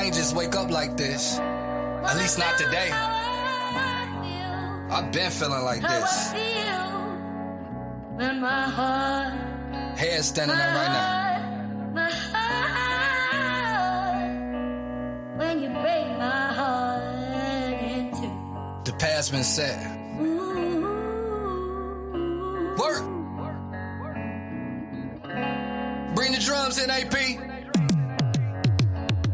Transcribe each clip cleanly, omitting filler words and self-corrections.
I ain't just wake up like this. At least not today. I've been feeling like this. Head standing up right now. When you break my heart in two. The past been set. Work. Bring the drums in, AP.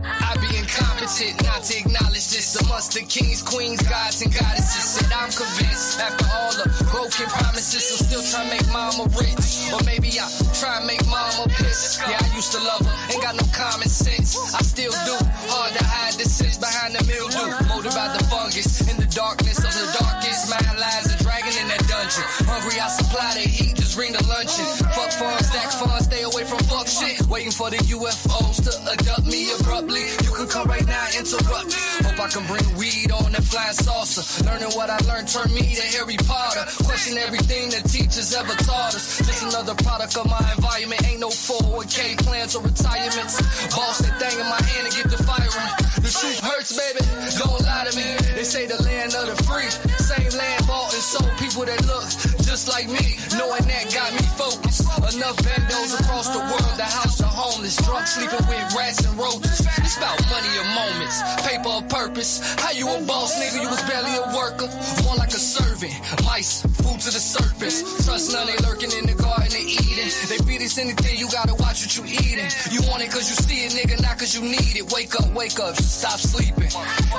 I be incompetent not to acknowledge this. Amongst the kings, queens, gods, and goddesses. Said I'm convinced after all the broken promises, I'm still trying to make mama rich. Or maybe I try and make mama piss. Yeah, I used to love her, ain't got no common sense. I still do. Hard to hide the sins behind the mildew. Molded by the fungus in the darkness of the darkest. Mind lies a dragon in that dungeon. Hungry, I supply the heat, just ring the luncheon. Fuck fun, stack fun, stay away from fuck shit. Waiting for the UFOs to abduct me abruptly. You can come right now, interrupt. Hope I can bring weed on that flying saucer. Learning what I learned turned me to Harry Potter. Question everything the teachers ever taught us. Just another product of my environment. Ain't no 401k plans or retirements. Boss that thing in my hand and get the firing. The truth hurts, baby. Don't lie to me. They say the land of the free. Same land bought and sold people that look just like me. Knowing that got me focused. Enough bandos across the world. The house of homeless. Drunk sleeping with rats and roaches. It's about money or moments. Paper or purpose. How you a boss, nigga? You was barely a worker. More like a servant. Mice, food to the surface. Trust none, they lurking in the garden of Eden. They feed us anything, you gotta watch what you eating. You want it cause you see it, nigga, not cause you need it. Wake up, stop sleeping.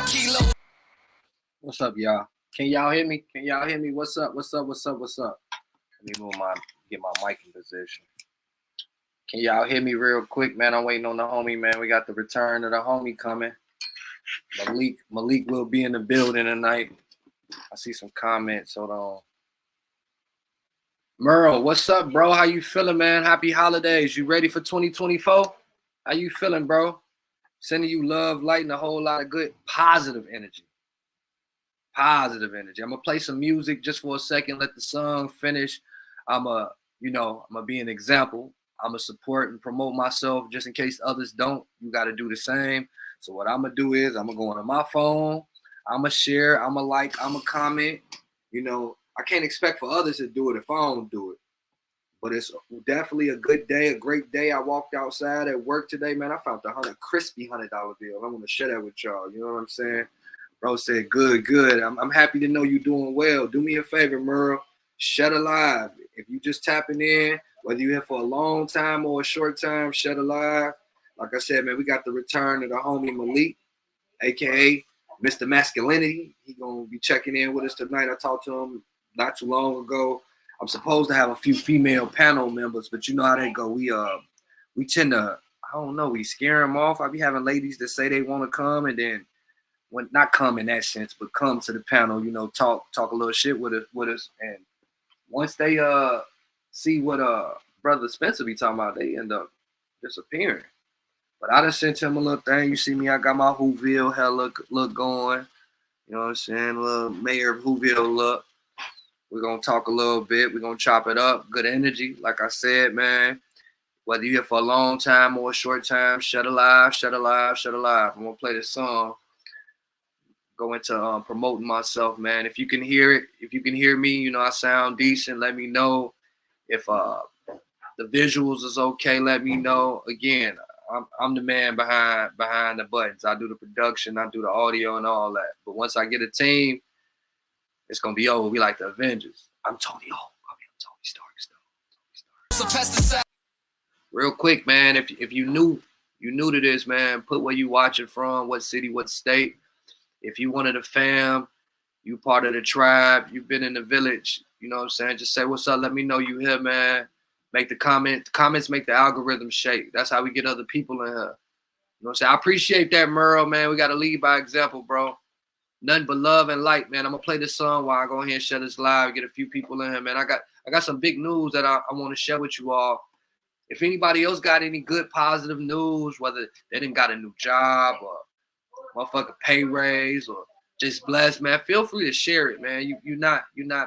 Kilo. What's up, y'all? Can y'all hear me? Can y'all hear me? What's up? Let me get my mic in position. Can y'all hear me real quick, man? I'm waiting on the homie, man. We got the return of the homie coming. Malik will be in the building tonight. I see some comments. Hold on. Merle, what's up, bro? How you feeling, man? Happy holidays. You ready for 2024? How you feeling, bro? Sending you love, light, and a whole lot of good, positive energy. I'm gonna play some music just for a second. Let the song finish. I'm gonna be an example. I'm gonna support and promote myself just in case others don't. You got to do the same. So what I'm gonna do is I'm gonna go on my phone. I'm gonna share. I'm gonna like. I'm gonna comment. I can't expect for others to do it if I don't do it. But it's definitely a good day, a great day. I walked outside at work today, man. I found a crispy $100 bill. I want to share that with y'all. You know what I'm saying? Bro said, good. I'm happy to know you're doing well. Do me a favor, Merle. Shut alive. If you just tapping in, whether you're here for a long time or a short time, shut alive. Like I said, man, we got the return of the homie Malik, a.k.a. Mr. Masculinity. He going to be checking in with us tonight. I talked to him not too long ago. I'm supposed to have a few female panel members, but you know how they go. We tend to, we scare them off. I be having ladies that say they want to come and then, when not come in that sense, but come to the panel, talk a little shit with us. And once they see what Brother Spencer be talking about, they end up disappearing. But I just sent him a little thing. You see me, I got my Whoville hair look going. You know what I'm saying? A little Mayor of Whoville look. We're going to talk a little bit. We're going to chop it up. Good energy. Like I said, man, whether you're here for a long time or a short time, shut alive. I'm going to play this song. Go into promoting myself, man. If you can hear it, if you can hear me, I sound decent. Let me know. If the visuals is okay, let me know. Again, I'm the man behind the buttons. I do the production, I do the audio and all that. But once I get a team, it's gonna be over. We like the Avengers. I'm Tony Hawk. I'm Tony Stark. Real quick, man. If you new to this, man, put where you watching from, what city, what state. If you one of the fam, you part of the tribe, you've been in the village, you know what I'm saying? Just say what's up. Let me know you here, man. Make the comments make the algorithm shake. That's how we get other people in here. You know what I'm saying? I appreciate that, Merle, man. We got to lead by example, bro. Nothing but love and light, man. I'm going to play this song while I go ahead and share this live, get a few people in here, man. I got some big news that I want to share with you all. If anybody else got any good positive news, whether they didn't got a new job or motherfucking pay raise or just blessed, man, feel free to share it, man. You're not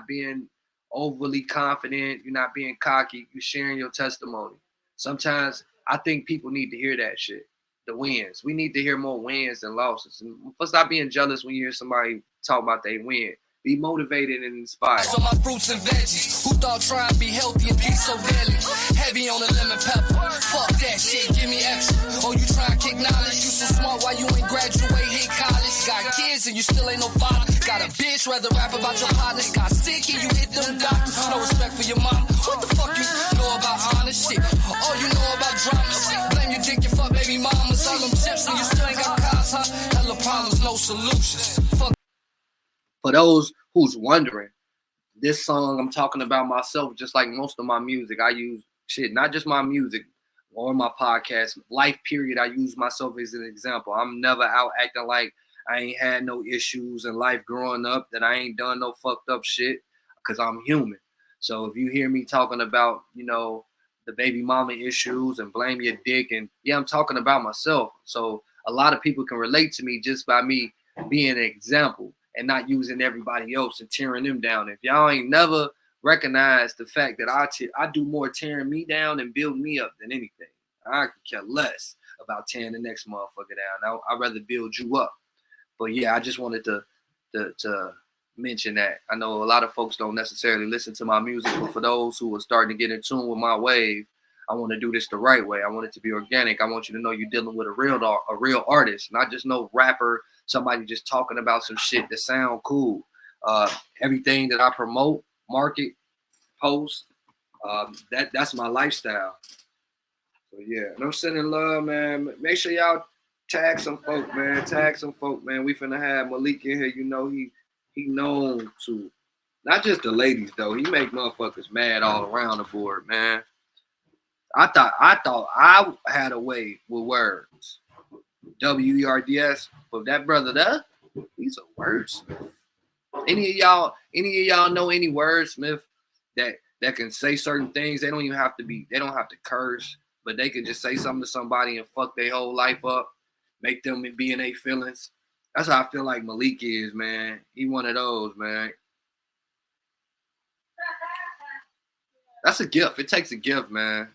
being overly confident. You're not being cocky. You're sharing your testimony. Sometimes I think people need to hear that shit. the wins. We need to hear more wins than losses. And stop being jealous when you hear somebody talk about they win. Be motivated and inspired. So my fruits and veggies, who thought trying to be healthy and be so deadly? Heavy on the lemon pepper, fuck that shit, give me extra. Oh, you trying to kick knowledge? You so smart, why you ain't graduate, hit college? Got kids and you still ain't no father. Got a bitch, rather rap about your partners. Got sick and you hit them doctors. No respect for your mom. What the fuck you know about honest shit? Oh, you know about drama shit. Blame your dick, your fuck baby mamas. All them chips and you still ain't got cars, huh? Hella problems, no solutions. Fuck. For those who's wondering, this song I'm talking about myself, just like most of my music. I use shit, not just my music or my podcast, life period. I use myself as an example. I'm never out acting like I ain't had no issues in life growing up, that I ain't done no fucked up shit, because I'm human. So if you hear me talking about, you know, the baby mama issues and blame your dick, and yeah, I'm talking about myself. So a lot of people can relate to me just by me being an example and not using everybody else and tearing them down. If y'all ain't never recognized the fact that I do more tearing me down and build me up than anything. I could care less about tearing the next motherfucker down. I'd rather build you up. But yeah, I just wanted to mention that. I know a lot of folks don't necessarily listen to my music, but for those who are starting to get in tune with my wave, I want to do this the right way. I want it to be organic. I want you to know you're dealing with a real artist, not just no rapper, somebody just talking about some shit that sound cool. Everything that I promote, market, post, that's my lifestyle. So yeah, no sending love, man. Make sure y'all tag some folk, man. Tag some folk, man. We finna have Malik in here. You know he known to, not just the ladies though. He make motherfuckers mad all around the board, man. I thought I had a way with words. WERDS, but that brother there, he's a wordsmith. Any of y'all know any wordsmith that can say certain things? They don't have to curse, but they can just say something to somebody and fuck their whole life up, make them be in their feelings. That's how I feel like Malik is, man. He one of those, man. That's a gift. It takes a gift, man.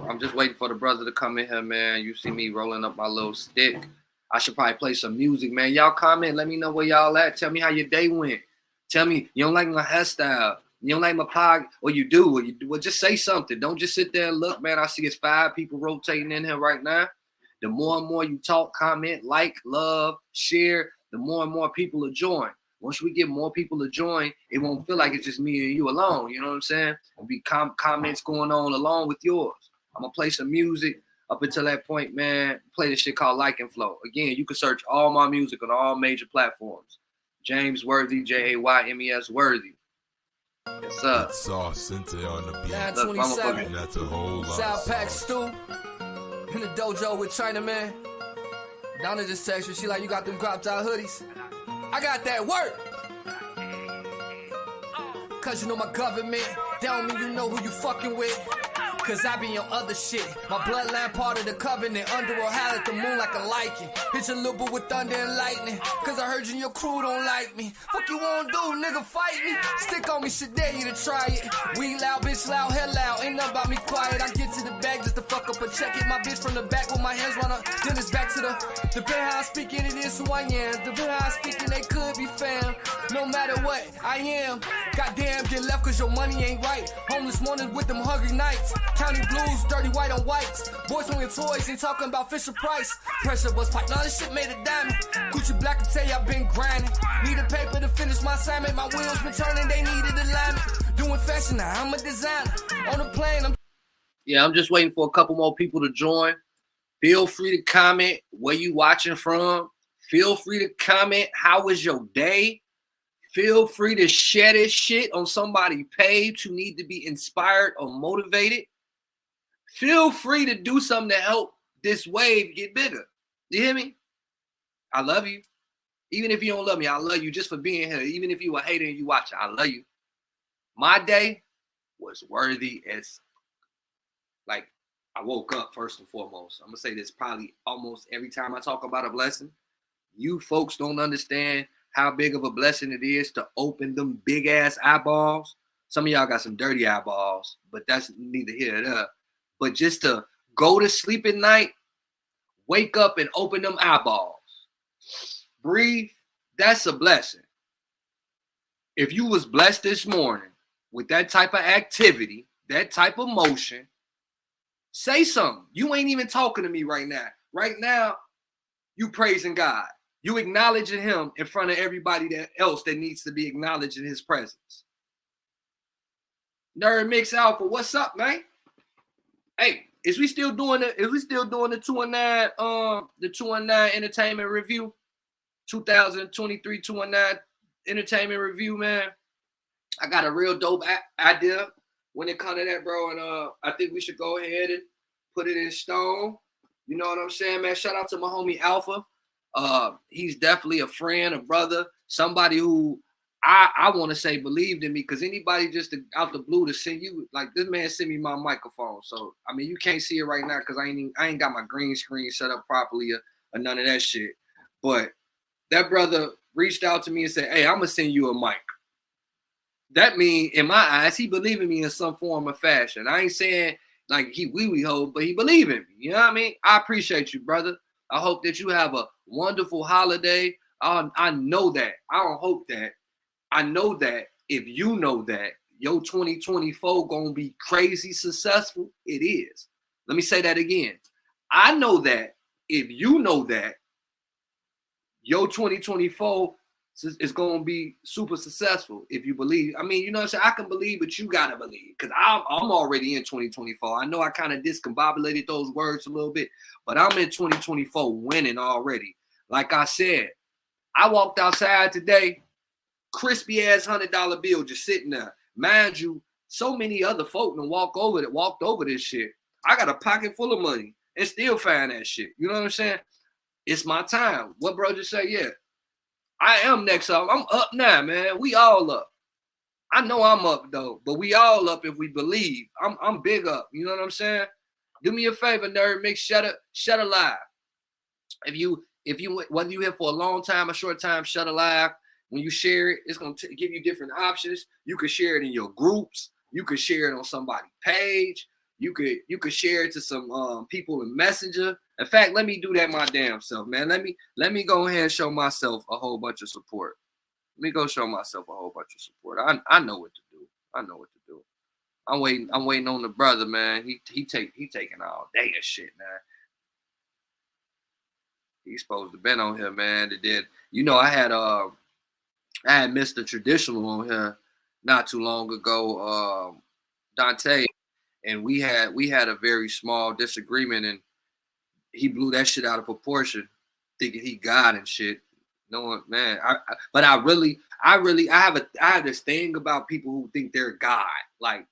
I'm just waiting for the brother to come in here, man. You see me rolling up my little stick. I should probably play some music, man. Y'all comment. Let me know where y'all at. Tell me how your day went. Tell me you don't like my hairstyle. You don't like my pod. Or you do. Well, just say something. Don't just sit there and look, man. I see it's 5 people rotating in here right now. The more and more you talk, comment, like, love, share, the more and more people will join. Once we get more people to join, it won't feel like it's just me and you alone. You know what I'm saying? There'll be comments going on along with yours. I'm going to play some music. Up until that point, man, play this shit called Like and Flow. Again, you can search all my music on all major platforms. James Worthy, Jaymes Worthy. Yes, sir. Saw Cynthia on the beat. 927. That's a whole lot. South Pack Stew. In the dojo with Chinaman. Donna just texted me. She like, you got them cropped out hoodies. I got that work. Cause you know my government. That don't mean you know who you fucking with. Cause I be on other shit. My bloodline part of the covenant. Under or howl at the moon like a lichen. Hit your little bit with thunder and lightning. Cause I heard you and your crew don't like me. Fuck you won't do, nigga, fight me. Stick on me, shit dare you to try it. We loud, bitch loud, hell loud. Ain't nothing about me quiet. I get to the bag just to fuck up and check it. My bitch from the back with my hands run up. Then it's back to the depend how I speaking, it is who I am. Depend how I speaking, they could be fam. No matter what I am. Goddamn, get left cause your money ain't right. Homeless mornings with them hungry nights. County blues, dirty white on whites. Boys on your toys, ain't talking about Fisher Price. Pressure was pipe, now this shit made a diamond. Gucci Black can tell you I've been grinding. Need a paper to finish my assignment. My wheels been turning, they needed alignment. Doing fashion now, I'm a designer. On the plane, I'm just waiting for a couple more people to join. Feel free to comment where you watching from. Feel free to comment how was your day. Feel free to share this shit on somebody's page who need to be inspired or motivated. Feel free to do something to help this wave get bigger. You hear me? I love you. Even if you don't love me, I love you just for being here. Even if you a hater and you watch it, I love you. My day was worthy as, like, I woke up first and foremost. I'm going to say this probably almost every time I talk about a blessing. You folks don't understand how big of a blessing it is to open them big ass eyeballs. Some of y'all got some dirty eyeballs, but that's neither here nor there. but just to go to sleep at night, wake up and open them eyeballs, breathe, that's a blessing. If you was blessed this morning with that type of activity, that type of motion, say something. You ain't even talking to me right now. Right now, you praising God. You acknowledging him in front of everybody else that needs to be acknowledged in his presence. Nerd Mix Alpha, what's up, man? Hey, is we still doing the 219 the 219 entertainment review? 2023 219 entertainment review, man. I got a real dope idea when it comes to that, bro. And I think we should go ahead and put it in stone. You know what I'm saying, man? Shout out to my homie Alpha. He's definitely a friend, a brother, somebody who I want to say believed in me, because anybody just out the blue to send you, like this man sent me my microphone. So I mean, you can't see it right now because I ain't got my green screen set up properly or none of that shit. But that brother reached out to me and said, "Hey, I'm gonna send you a mic." That means, in my eyes, he believed in me in some form or fashion. I ain't saying like he wee ho, but he believed in me. You know what I mean? I appreciate you, brother. I hope that you have a wonderful holiday. I know that. I don't hope that. I know that if you know that your 2024 gonna be crazy successful, it is. Let me say that again. I know that if you know that your 2024 is gonna be super successful, if you believe. I mean, you know what I'm saying? I can believe, but you gotta believe, because I'm already in 2024. I know I kind of discombobulated those words a little bit, but I'm in 2024 winning already. Like I said, I walked outside today, crispy ass $100 bill just sitting there. Mind you, so many other folk done walked over this shit. I got a pocket full of money and still find that shit. You know what I'm saying? It's my time. What bro just say? Yeah, I am next up. I'm up now, man. We all up. I know I'm up though, but we all up if we believe. I'm big up. You know what I'm saying? Do me a favor, Nerd Mix. Shut alive. If you whether you here for a long time or short time, shut alive. When you share it, it's gonna give you different options. You could share it in your groups. You could share it on somebody's page. You could share it to some people in Messenger. In fact, let me do that my damn self, man. Let me go ahead and show myself a whole bunch of support. Let me go show myself a whole bunch of support. I know what to do. I know what to do. I'm waiting on the brother, man. He taking all day of shit, man. He's supposed to been on here, man. That did. You know, I had Mr. Traditional on here not too long ago, Dante, and we had a very small disagreement, and he blew that shit out of proportion, thinking he God and shit. No, man. I have this thing about people who think they're God. Like,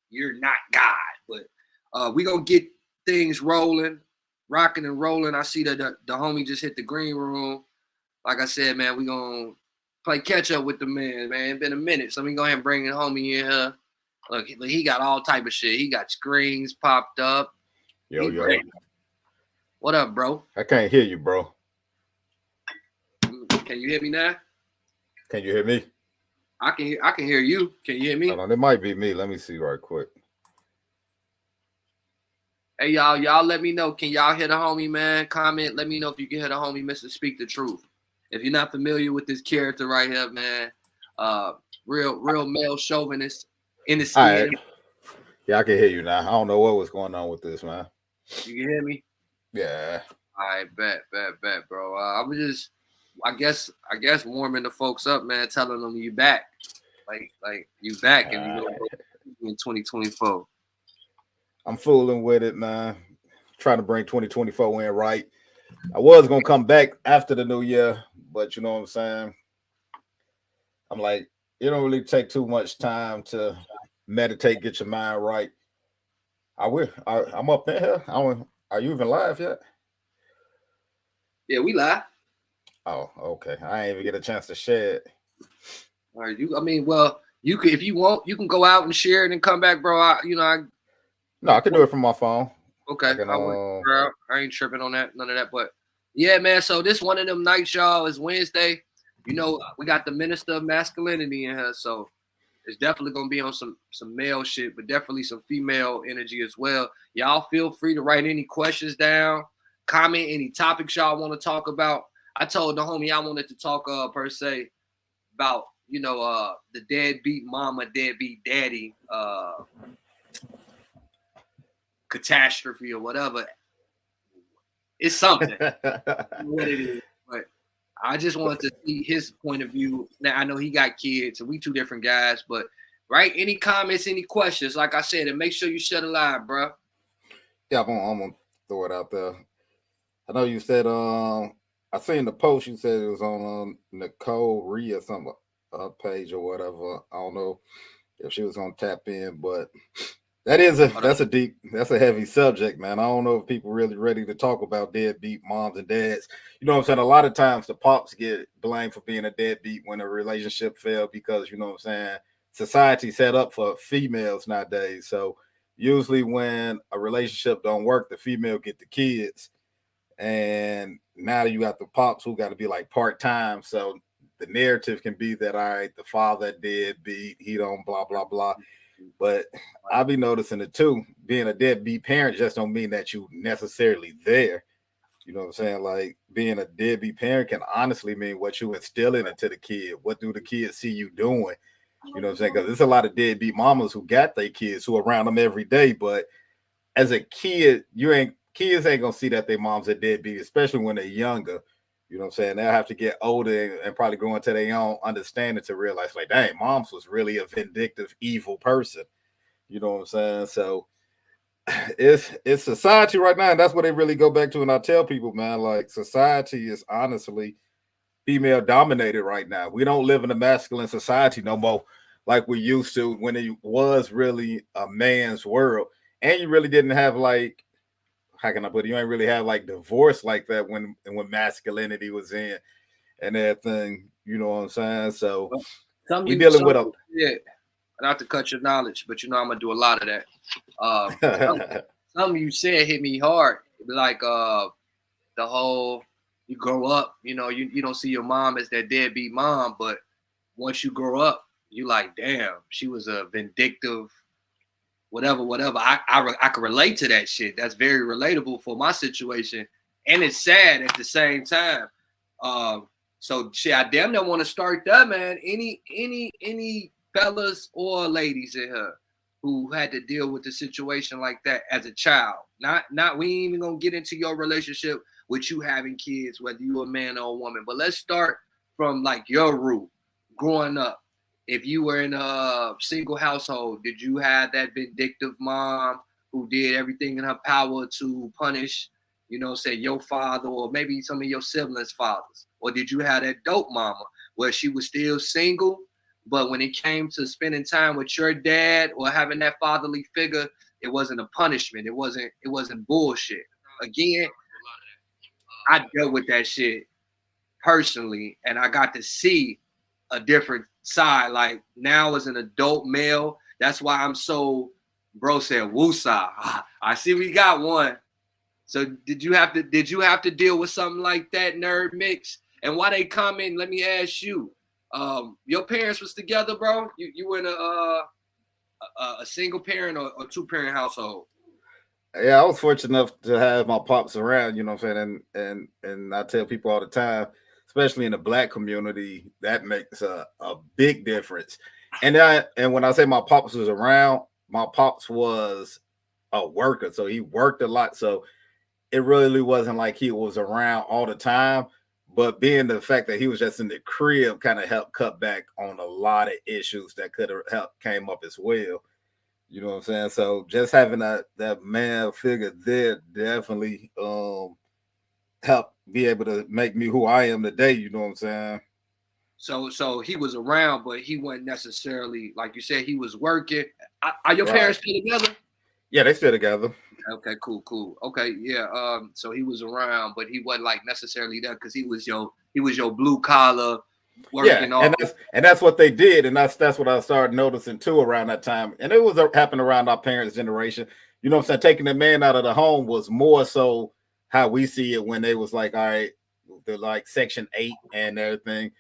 you're not God, but we gonna get things rolling, rocking and rolling. I see that the homie just hit the green room. Like I said, man, we gonna play catch up with the man, man. It's been a minute, so we go ahead and bring the homie in here. Look, he got all type of shit. He got screens popped up. Yo. What up, bro? I can't hear you, bro. Can you hear me now? Can you hear me? I can hear you. Can you hear me? Hold on, it might be me. Let me see right quick. Hey, y'all let me know. Can y'all hear the homie, man? Comment. Let me know if you can hear the homie, Mr. Speak the Truth. If you're not familiar with this character right here, man, real male chauvinist in the skin. Right. Yeah, I can hear you now. I don't know what was going on with this, man. You can hear me? Yeah. All right, bet, bro. I'm just, I guess warming the folks up, man, telling them you back. Like you back, and you know, in 2024. I'm fooling with it, man. Trying to bring 2024 in right. I was gonna come back after the new year, but you know what I'm saying? I'm like, it don't really take too much time to meditate, get your mind right. I'm up in here. Are you even live yet? Yeah, we live. Oh, okay. I ain't even get a chance to share it. All right, you could, if you want, you can go out and share it and come back, bro. I can do it from my phone. Okay, I ain't tripping on that, none of that. But yeah, man. So this one of them nights, y'all. Is Wednesday. You know, we got the Minister of Masculinity in here. So It's definitely gonna be on some male shit, but definitely some female energy as well. Y'all feel free to write any questions down, comment any topics y'all want to talk about. I told the homie I wanted to talk per se about, you know, the deadbeat mama, deadbeat daddy catastrophe or whatever. It's something. What it is, but I just wanted to see his point of view. Now I know he got kids, and we two different guys, but write any comments, any questions, like I said, and make sure you shut a line, bro. Yeah, I'm gonna throw it out there. I know you said I seen the post you said it was on Nicole Rhea something page or whatever. I don't know if she was gonna tap in, but that's a heavy subject, man. I don't know if people really ready to talk about deadbeat moms and dads. You know what I'm saying? A lot of times the pops get blamed for being a deadbeat when a relationship failed because, you know what I'm saying, society set up for females nowadays. So usually when a relationship don't work, the female get the kids. And now you got the pops who got to be like part-time. So the narrative can be that, all right, the father deadbeat, he don't blah, blah, blah. But I'll be noticing it too. Being a deadbeat parent just don't mean that you necessarily there. You know what I'm saying? Like being a deadbeat parent can honestly mean what you instilling into the kid. What do the kids see you doing? You know what I'm saying? Because there's a lot of deadbeat mamas who got their kids who are around them every day. But as a kid, kids ain't gonna see that their mom's a deadbeat, especially when they're younger. You know what I'm saying? They'll have to get older and probably grow into their own understanding to realize, like, dang, mom's was really a vindictive, evil person. You know what I'm saying? So it's society right now, and that's what they really go back to. And I tell people, man, like society is honestly female dominated right now. We don't live in a masculine society no more like we used to when it was really a man's world. And you really didn't have like, how can I put it? You ain't really have like divorce like that when masculinity was in and everything. You know what I'm saying? So we dealing with a not to cut your knowledge, but you know I'm gonna do a lot of that. Some you said hit me hard, like the whole you grow up, you know, you don't see your mom as that deadbeat mom, but once you grow up, you like, damn, she was a vindictive. Whatever. I can relate to that shit. That's very relatable for my situation, and it's sad at the same time. So shit, I damn near want to start that, man. Any fellas or ladies in here who had to deal with a situation like that as a child. Not we ain't even gonna get into your relationship with you having kids, whether you a man or a woman. But let's start from like your root growing up. If you were in a single household, did you have that vindictive mom who did everything in her power to punish, you know, say your father or maybe some of your siblings' fathers? Or did you have that dope mama where she was still single, but when it came to spending time with your dad or having that fatherly figure, it wasn't a punishment. It wasn't bullshit. Again, I dealt with that shit personally, and I got to see a different side. Like now as an adult male, that's why I'm so, bro said woosah. I see we got one. So did you have to deal with something like that, Nerd Mix? And why they comment, let me ask you, your parents was together, bro? You were in a single parent or two-parent household? Yeah, I was fortunate enough to have my pops around, you know what I'm saying? And I tell people all the time, especially in the Black community, that makes a big difference. And when I say my pops was around, my pops was a worker, so he worked a lot. So it really wasn't like he was around all the time. But being the fact that he was just in the crib kind of helped cut back on a lot of issues that could have helped came up as well. You know what I'm saying? So just having that male figure there definitely helped be able to make me who I am today. You know what I'm saying? So he was around, but he wasn't necessarily, like you said, he was working. Are your parents still together? Yeah, they still together. Okay, cool. Okay, yeah. So he was around, but he wasn't like necessarily there because he was your blue collar working. Yeah, and that's what they did, and that's what I started noticing too around that time. And it was happening around our parents' generation. You know what I'm saying? Taking the man out of the home was more so how we see it when they was like, all right, they're like Section 8 and everything.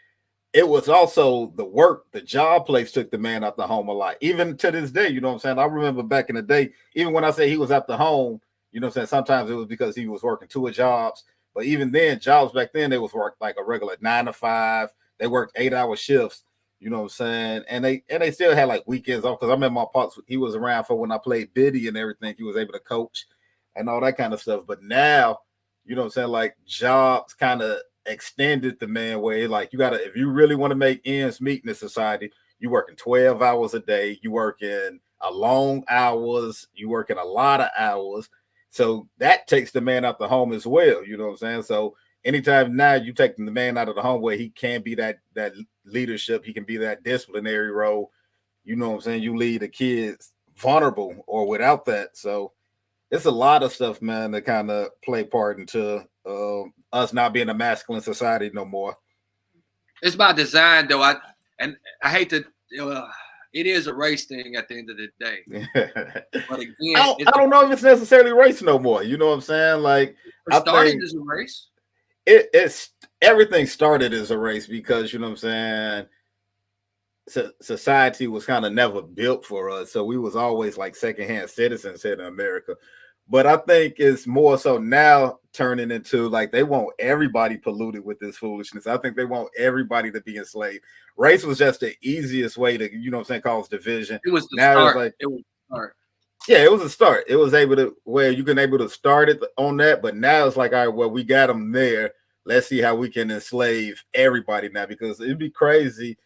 it was also the work, the job place took the man out the home a lot. Even to this day, you know what I'm saying? I remember back in the day, even when I say he was at the home, you know what I'm saying? Sometimes it was because he was working 2 jobs. But even then, jobs back then, they was work like a regular 9 to 5. They worked 8-hour shifts, you know what I'm saying? And they still had like weekends off. Because I remember my pops, he was around for when I played biddy and everything. He was able to coach and all that kind of stuff. But now, you know what I'm saying? Like jobs kind of extended the man way. Like you gotta, if you really want to make ends meet in this society, you working 12 hours a day, you working a long hours, you working a lot of hours. So that takes the man out the home as well. You know what I'm saying? So anytime now you take the man out of the home where he can be that leadership, he can be that disciplinary role. You know what I'm saying? You leave the kids vulnerable or without that. So it's a lot of stuff, man, that kind of play part into us not being a masculine society no more. It's by design, though. I hate to. It is a race thing at the end of the day. But again, I don't know if it's necessarily race no more. You know what I'm saying? Like, it started as a race. It's everything started as a race because, you know what I'm saying, society was kind of never built for us. So we was always like secondhand citizens here in America. But I think it's more so now turning into like they want everybody polluted with this foolishness. I think they want everybody to be enslaved. Race was just the easiest way to, you know what I'm saying, cause division. It was the start. It was the start. Yeah, it was a start. It was able to where you can able to start it on that. But now it's like, all right, well, we got them there. Let's see how we can enslave everybody now, because it'd be crazy.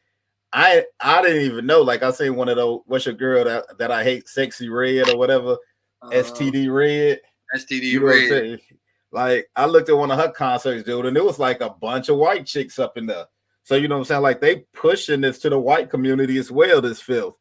I didn't even know. Like I seen one of those, what's your girl that I hate, Sexy Red or whatever. STD Red. STD Red. Like I looked at one of her concerts, dude, and it was like a bunch of white chicks up in there. So you know what I'm saying? Like they pushing this to the white community as well, this filth.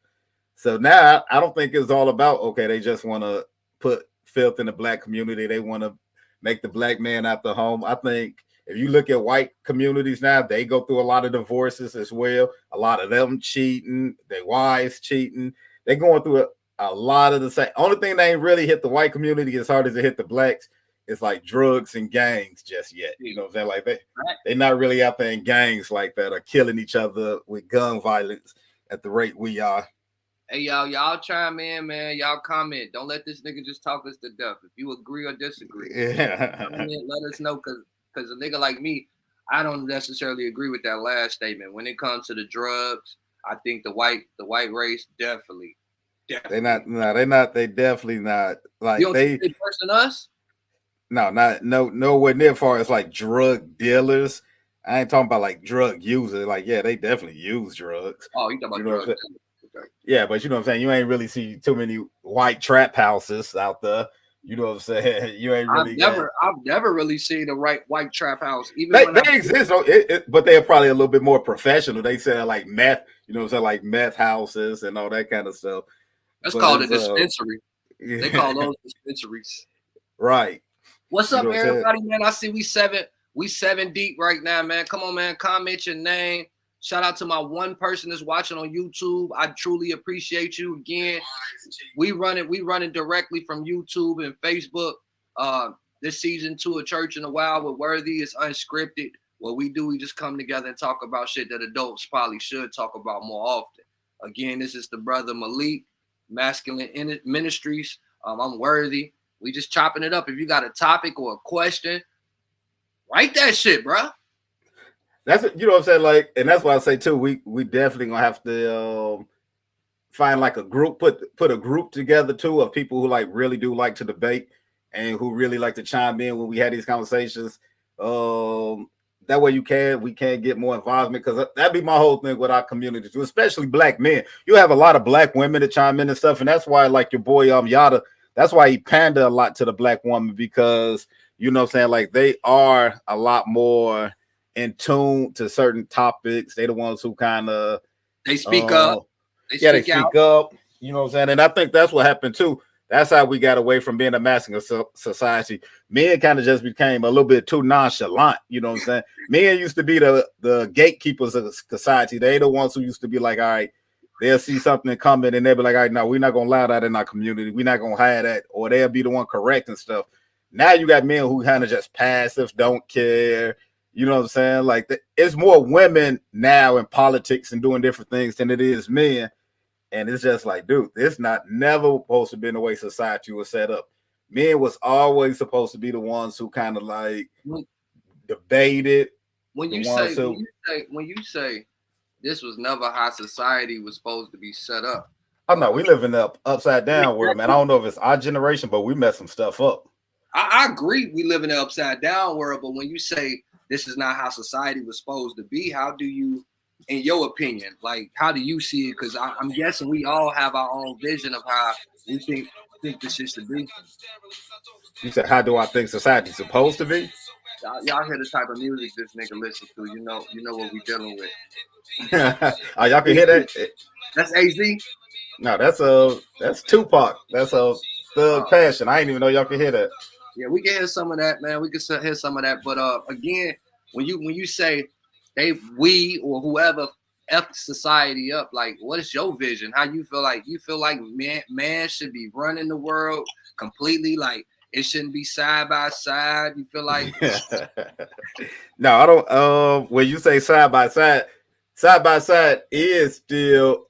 So now I don't think it's all about, okay, they just want to put filth in the black community. They want to make the black man out the home. I think if you look at white communities now, they go through a lot of divorces as well. A lot of them cheating, their wives cheating. They're going through a lot of the same. Only thing that ain't really hit the white community as hard as it hit the blacks is like drugs and gangs just yet. You know what I'm saying? Like they're not really out there in gangs like that or killing each other with gun violence at the rate we are. Hey, y'all chime in, man. Y'all comment. Don't let this nigga just talk us to death. If you agree or disagree, let us know, because a nigga like me, I don't necessarily agree with that last statement. When it comes to the drugs, I think the white race definitely. They're not. They definitely not. Like you don't think they worse than us? Nowhere near far as like drug dealers. I ain't talking about like drug users. Like, yeah, they definitely use drugs. Oh, you talking about drugs? Okay. Yeah, but you know what I'm saying. You ain't really see too many white trap houses out there. You know what I'm saying. You ain't really. I've never really seen a white trap house. Even they exist, but they're probably a little bit more professional. They sell like meth. You know what I'm saying, like meth houses and all that kind of stuff. That's called a dispensary. They call those dispensaries. Right. What's up, everybody, man? I see we seven deep right now, man. Come on, man. Comment your name. Shout out to my one person that's watching on YouTube. I truly appreciate you. Again, we running directly from YouTube and Facebook. This season 2 of Church in the Wild with Worthy is unscripted. What we do, we just come together and talk about shit that adults probably should talk about more often. Again, this is the brother Malik, Masculine Ministries. I'm Worthy. We just chopping it up. If you got a topic or a question, write that shit, bro. That's you know what I'm saying, like, and that's why I say too. We definitely gonna have to find like a group, put a group together too of people who like really do like to debate and who really like to chime in when we had these conversations. That way we can get more involvement, because that'd be my whole thing with our community too, especially black men. You have a lot of black women that chime in and stuff, and that's why like your boy Yada. That's why he pander a lot to the black woman, because you know what I'm saying, like they are a lot more in tune to certain topics. They the ones who kind of they speak up. They speak up. You know what I'm saying, and I think that's what happened too. That's how we got away from being a masculine society. Men kind of just became a little bit too nonchalant. You know what I'm saying? Men used to be the gatekeepers of society. They the ones who used to be like, all right, they'll see something coming and they'll be like, all right, no, we're not going to allow that in our community. We're not going to hide that. Or they'll be the one correcting stuff. Now you got men who kind of just passive, don't care. You know what I'm saying? Like it's more women now in politics and doing different things than it is men. And it's just like, dude, it's never supposed to be the way society was set up. Men was always supposed to be the ones who kind of like debated. When you say this was never how society was supposed to be set up. Oh no, we live in the upside down world, man. I don't know if it's our generation, but we messed some stuff up. I agree, we live in the upside down world, but when you say this is not how society was supposed to be, how do you, in your opinion, like how do you see it? Because I'm guessing we all have our own vision of how we think this shit should be. You said, how do I think society's supposed to be? Y'all hear the type of music this nigga listen to. You know what we dealing with. Oh, y'all can hear that? That's AZ? No, that's Tupac. That's a Thug Passion. I didn't even know y'all can hear that. Yeah, we can hear some of that, man. We can hear some of that. But again, when you say we or whoever effed society up, like what is your vision? How you feel like? You feel like man should be running the world completely, like it shouldn't be side by side. You feel like no, I don't. When you say side by side is still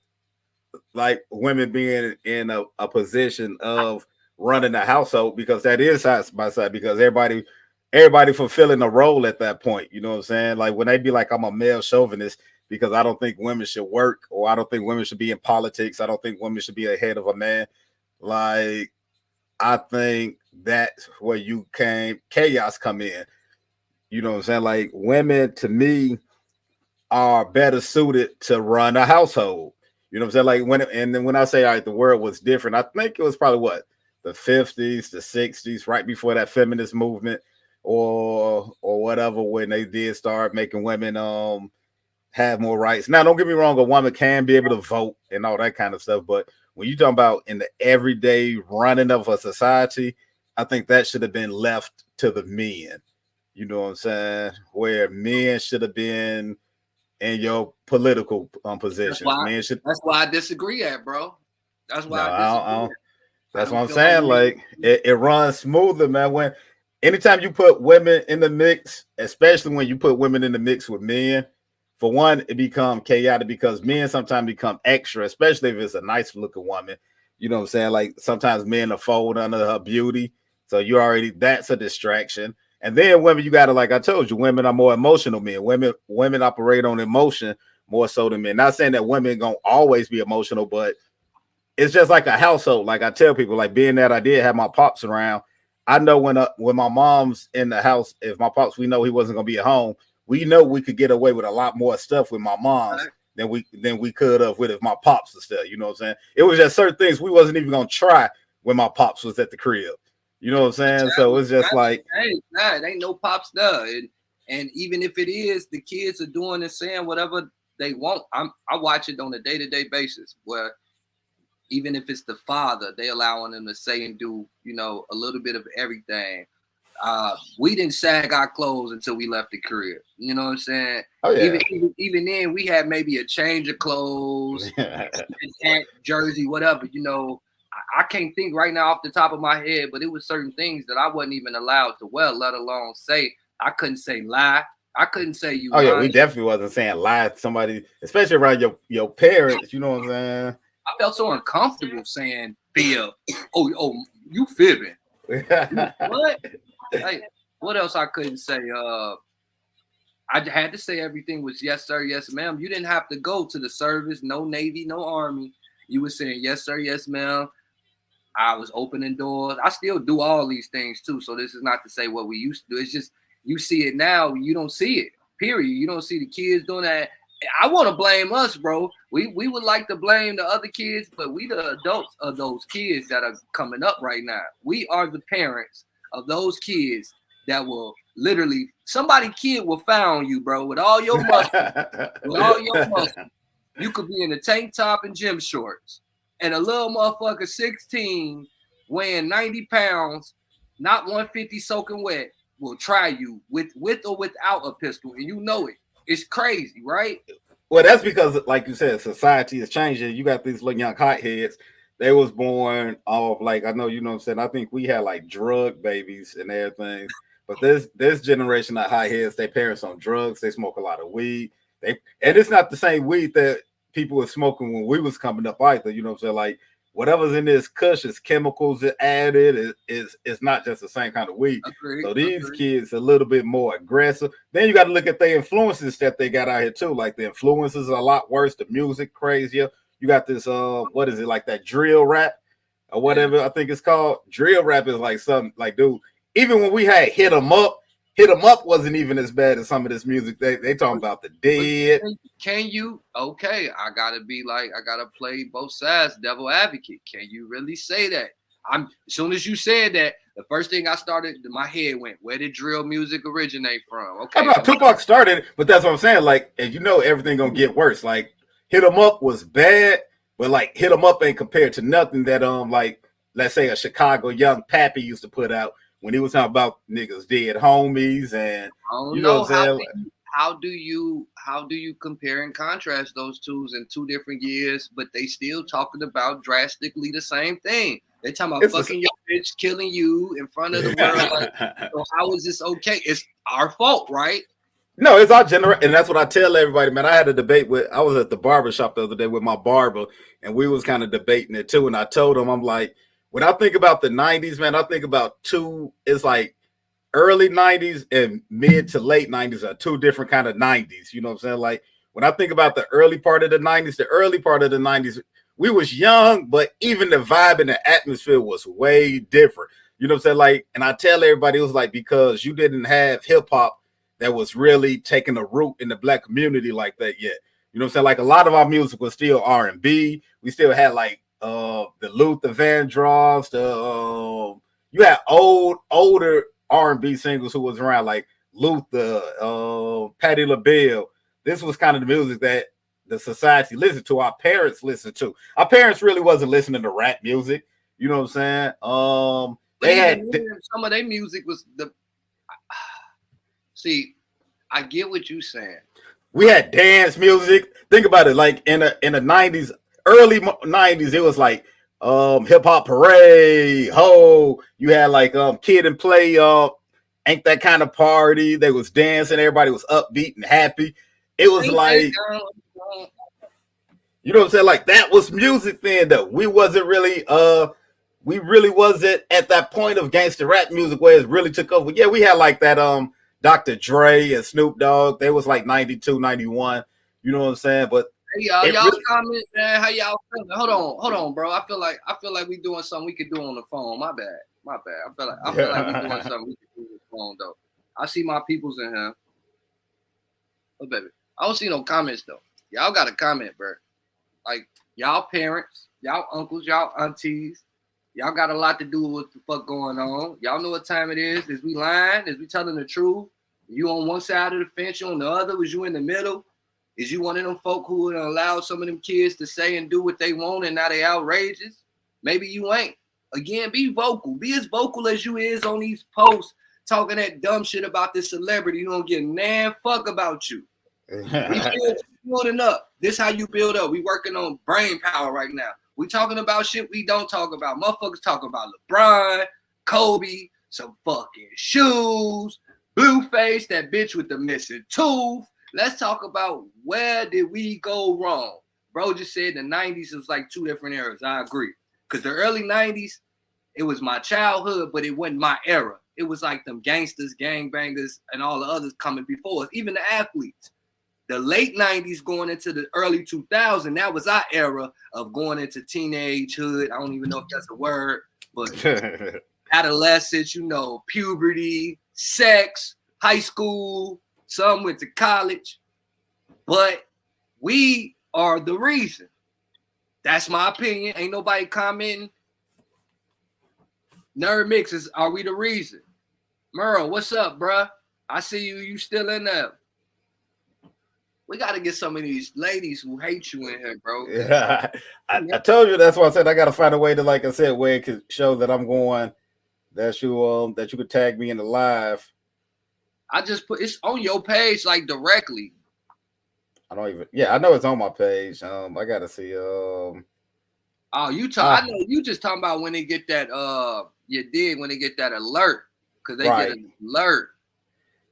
like women being in a position of running the household, because that is side by side, because everybody fulfilling a role at that point. You know what I'm saying? Like when they be like, I'm a male chauvinist because I don't think women should work, or I don't think women should be in politics. I don't think women should be ahead of a man. Like, I think that's where chaos come in. You know what I'm saying? Like women to me are better suited to run a household. You know what I'm saying? Like when I say, all right, the world was different, I think it was probably the 50s, the 60s, right before that feminist movement or whatever, when they did start making women have more rights. Now, don't get me wrong, a woman can be able to vote and all that kind of stuff, but when you talk about in the everyday running of a society, I think that should have been left to the men. You know what I'm saying? Where men should have been in your political positions. That's why I disagree at, bro. That's why I disagree. That's what I'm saying. Like it runs smoother, man. Anytime you put women in the mix, especially when you put women in the mix with men, for one, it becomes chaotic because men sometimes become extra, especially if it's a nice looking woman. You know what I'm saying? Like sometimes men are fold under her beauty. So that's a distraction. And then women, you gotta, like I told you, women are more emotional men. Women operate on emotion more so than men. Not saying that women gonna always be emotional, but it's just like a household. Like I tell people, like being that I did have my pops around, I know when my mom's in the house, if my pops, we know he wasn't gonna be at home, we know we could get away with a lot more stuff with my mom's than we could have with if my pops was there. You know what I'm saying? It was just certain things we wasn't even gonna try when my pops was at the crib. You know what I'm saying? So it's just like, hey, nah, it ain't no pops there. And even if it is, the kids are doing and saying whatever they want. I watch it on a day-to-day basis where even if it's the father, they allowing them to say and do, a little bit of everything. We didn't sag our clothes until we left the crib. You know what I'm saying? Oh, yeah. Even then, we had maybe a change of clothes, hat, jersey, whatever. I can't think right now off the top of my head, but it was certain things that I wasn't even allowed to wear, let alone say. I couldn't say lie. I couldn't say you. Oh, yeah, we definitely wasn't saying lie to somebody, especially around your parents. You know what I'm saying? I felt so uncomfortable saying fib. Oh, you fibbing. What? Like, what else I couldn't say? I had to say everything was yes, sir, yes, ma'am. You didn't have to go to the service, no Navy, no Army. You were saying yes, sir, yes, ma'am. I was opening doors. I still do all these things too. So this is not to say what we used to do. It's just you see it now. You don't see it. Period. You don't see the kids doing that. I want to blame us, bro. We would like to blame the other kids, but we the adults of those kids that are coming up right now. We are the parents of those kids that will literally, somebody kid will found you, bro, with all your muscle. You could be in a tank top and gym shorts, and a little motherfucker 16 weighing 90 pounds, not 150 soaking wet, will try you with or without a pistol, and you know it. It's crazy, right? Well, that's because, like you said, society is changing. You got these little young hotheads they was born off like I know you know what I'm saying. I think we had like drug babies and everything. But this generation of high heads, their parents on drugs, they smoke a lot of weed. And it's not the same weed that people were smoking when we was coming up either. You know what I'm saying? Like whatever's in this kush is chemicals added. It's not just the same kind of weed. Agreed, so these kids are a little bit more aggressive. Then you got to look at the influences that they got out here too. Like the influences are a lot worse. The music crazier. You got this what is it like that drill rap or whatever I think it's called. Drill rap is like something like dude. Even when we had Hit 'Em Up wasn't even as bad as some of this music. They talking about the dead. Can you? Okay, I gotta play both sides, devil advocate. Can you really say that? As soon as you said that, the first thing my head went, where did drill music originate from? Okay, Tupac started it, but that's what I'm saying. Like, and you know, everything gonna get worse. Like, Hit 'Em Up was bad, but like Hit 'Em Up ain't compared to nothing that like let's say a Chicago Young Pappy used to put out. When he was talking about niggas dead homies and you know what I'm saying? How do you compare and contrast those two in 2 different years, but they still talking about drastically the same thing? They talking about fucking your bitch, killing you in front of the world. Like, so how is this okay? It's our fault, right? No, it's our generation, and that's what I tell everybody, man. I had a debate I was at the barber shop the other day with my barber, and we was kind of debating it too. And I told him, I'm like, when I think about the 90s, man, I think about it's like early 90s and mid to late 90s are 2 different kind of 90s. You know what I'm saying? Like when I think about the early part of the 90s, we was young, but even the vibe and the atmosphere was way different. You know what I'm saying? Like, and I tell everybody, it was like because you didn't have hip hop that was really taking a root in the black community like that yet. You know what I'm saying? Like a lot of our music was still R&B. We still had like the Luther Vandross, you had older R&B singers who was around like Luther, Patti LaBelle. This was kind of the music that the society listened to. Our parents listened to. Our parents really wasn't listening to rap music. You know what I'm saying? They had some of their music was the. See, I get what you're saying. We had dance music. Think about it, like in the 90s. Early 90s, it was like hip hop parade, you had like Kid and Play, Ain't That Kind of Party. They was dancing, everybody was upbeat and happy. It was like, you know what I'm saying? Like that was music then though. We wasn't really wasn't at that point of gangster rap music where it really took over. Yeah, we had like that Dr. Dre and Snoop Dogg. They was like 92, 91. You know what I'm saying? But hey, y'all comment, man. How y'all feeling? Hold on, bro. I feel like we doing something we could do on the phone. My bad. I feel like we doing something we could do on the phone though. I see my peoples in here. Oh baby, I don't see no comments though. Y'all got to comment, bro. Like y'all parents, y'all uncles, y'all aunties, y'all got a lot to do with what the fuck going on. Y'all know what time it is. Is we lying? Is we telling the truth? You on one side of the fence, you on the other. Was you in the middle? Is you one of them folk who would allow some of them kids to say and do what they want and now they outrageous? Maybe you ain't. Again, be vocal. Be as vocal as you is on these posts talking that dumb shit about this celebrity. You don't get nan fuck about you. We building up. This how you build up. We working on brain power right now. We talking about shit we don't talk about. Motherfuckers talking about LeBron, Kobe, some fucking shoes, Blueface, that bitch with the missing tooth. Let's talk about where did we go wrong. Bro just said the 90s was like 2 different eras. I agree. Because the early 90s, it was my childhood, but it wasn't my era. It was like them gangsters, gangbangers, and all the others coming before us, even the athletes. The late 90s going into the early 2000s, that was our era of going into teenagehood. I don't even know if that's a word, but adolescence, you know, puberty, sex, high school, some went to college, but we are the reason. That's my opinion. Ain't nobody commenting. Nerd Mixes, are we the reason? Merle, what's up, bruh? I see you still in there. We got to get some of these ladies who hate you in here, bro. Yeah, I told you that's why I said I got to find a way to, like I said, where it could show that I'm going, that you could tag me in the live. I just put it's on your page like directly. I don't even. Yeah, I know it's on my page. I gotta see. Oh, I know you just talking about when they get that when they get that alert, because they get an alert.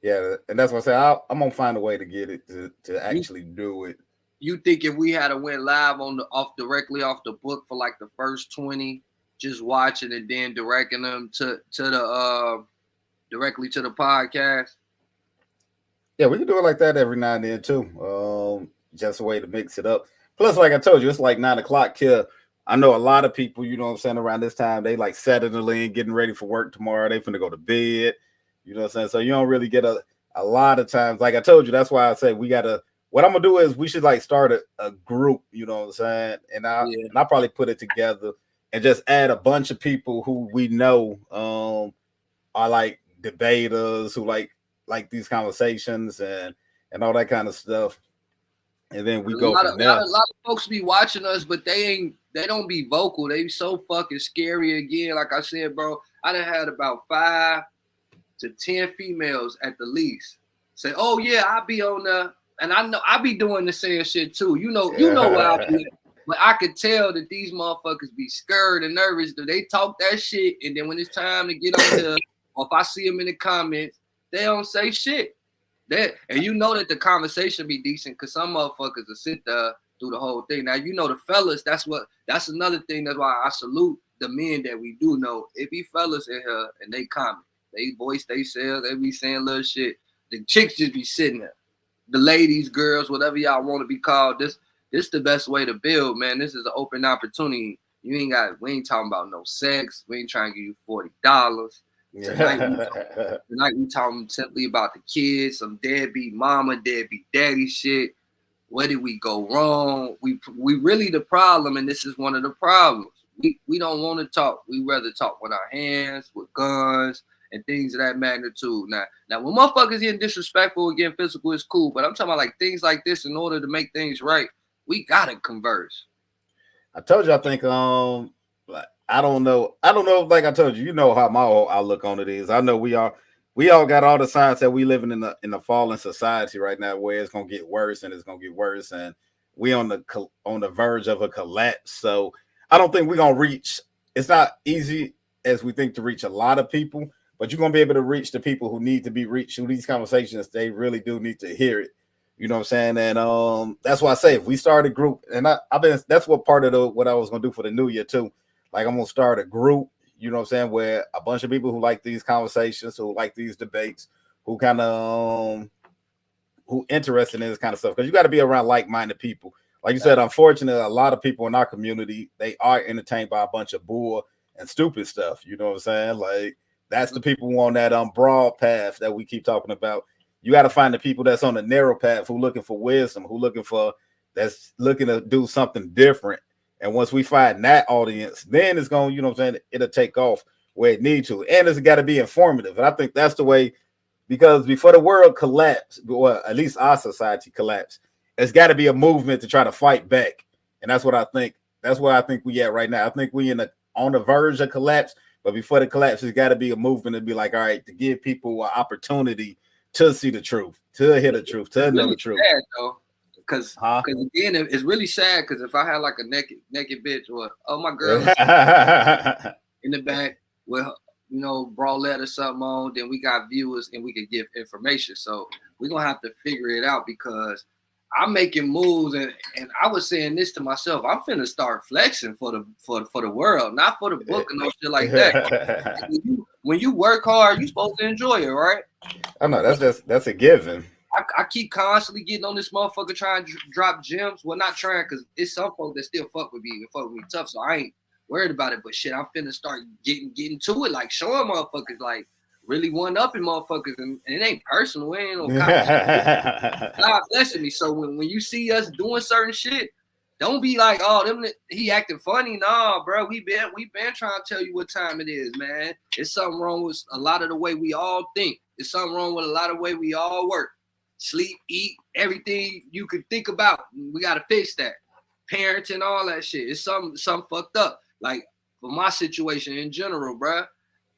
Yeah, and that's what I say. I'm gonna find a way to get it to actually do it. You think if we had went live directly off the book for like the first 20, just watching and then directing them to the directly to the podcast? Yeah, we can do it like that every now and then too. Just a way to mix it up. Plus, like I told you, it's like 9:00 here. I know a lot of people, you know what I'm saying, around this time, they like settling in, getting ready for work tomorrow. They finna go to bed. You know what I'm saying? So you don't really get a lot of times. Like I told you, that's why I say what I'm gonna do is we should like start a group, you know what I'm saying? And I'll probably put it together and just add a bunch of people who we know are like debaters who like these conversations and all that kind of stuff. And then we go from there. A lot of folks be watching us, but they don't be vocal. They be so fucking scary again. Like I said, bro, I done had about 5 to 10 females at the least say, "Oh yeah, I be on the," and I know I be doing the same shit too. You know what I be. But I could tell that these motherfuckers be scared and nervous. That they talk that shit, and then when it's time to get on here, or if I see them in the comments, they don't say shit. And you know that the conversation be decent because some motherfuckers will sit there through the whole thing. Now you know the fellas. That's another thing. That's why I salute the men that we do know. It be fellas in here and they comment, they voice they self, they be saying little shit. The chicks just be sitting there. The ladies, girls, whatever y'all want to be called. This the best way to build, man. This is an open opportunity. We ain't talking about no sex. We ain't trying to give you $40. Tonight we talking simply about the kids, some deadbeat mama, deadbeat daddy shit. Where did we go wrong? We really the problem, and this is one of the problems. We don't want to talk. We rather talk with our hands, with guns, and things of that magnitude. Now when motherfuckers getting disrespectful, getting physical, is cool. But I'm talking about like things like this. In order to make things right, we gotta converse. I told you, I think I don't know. Like I told you, you know how my whole outlook on it is. I know we all got all the signs that we living in a fallen society right now, where it's gonna get worse and it's gonna get worse, and we on the verge of a collapse. So I don't think we're gonna reach. It's not easy as we think to reach a lot of people, but you're gonna be able to reach the people who need to be reached through these conversations. They really do need to hear it. You know what I'm saying? And that's why I say if we start a group, and that's what part of what I was gonna do for the new year too. Like I'm gonna start a group, you know what I'm saying, where a bunch of people who like these conversations, who like these debates, who kind of who interested in this kind of stuff, because you got to be around like-minded people. Like you said, unfortunately, a lot of people in our community, they are entertained by a bunch of bull and stupid stuff. You know what I'm saying? Like that's the people on that broad path that we keep talking about. You got to find the people that's on the narrow path, who looking for wisdom, that's looking to do something different. And once we find that audience, then it's going, you know what I'm saying, it'll take off where it needs to. And it's got to be informative. And I think that's the way, because before the world collapse, well, at least our society collapse, it's got to be a movement to try to fight back. And that's what I think. That's where I think we at right now. I think we on the verge of collapse. But before the collapse, there's got to be a movement to be like, all right, to give people an opportunity to see the truth, to hear the truth, to know the truth. Sad, though. Because again, it's really sad. Because if I had like a naked bitch, or my girl in the back with bralette or something on, then we got viewers and we could give information. So we're gonna have to figure it out, because I'm making moves, and I was saying this to myself. I'm finna start flexing for the world, not for the book and no shit like that. when you work hard, you supposed to enjoy it, right? I know that's a given. I keep constantly getting on this motherfucker trying to drop gems. Well, not trying, because it's some folks that still fuck with me and fuck with me tough. So I ain't worried about it. But shit, I'm finna start getting to it, like showing motherfuckers, like really one-upping motherfuckers. And it ain't personal. It ain't no God blessing me. So when you see us doing certain shit, don't be like, oh, he acting funny. Nah, bro, we been trying to tell you what time it is, man. It's something wrong with a lot of the way we all think. It's something wrong with a lot of the way we all work. Sleep, eat, everything you could think about. We got to fix that. Parenting, all that shit. It's something fucked up. Like, for my situation in general, bruh,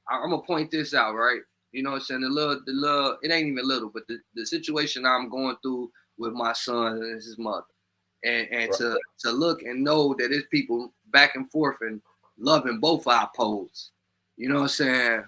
I'm going to point this out, right? You know what I'm saying? The little, it ain't even little, but the situation I'm going through with my son and his mother. And right. to look and know that there's people back and forth and loving both our poles. You know what I'm saying?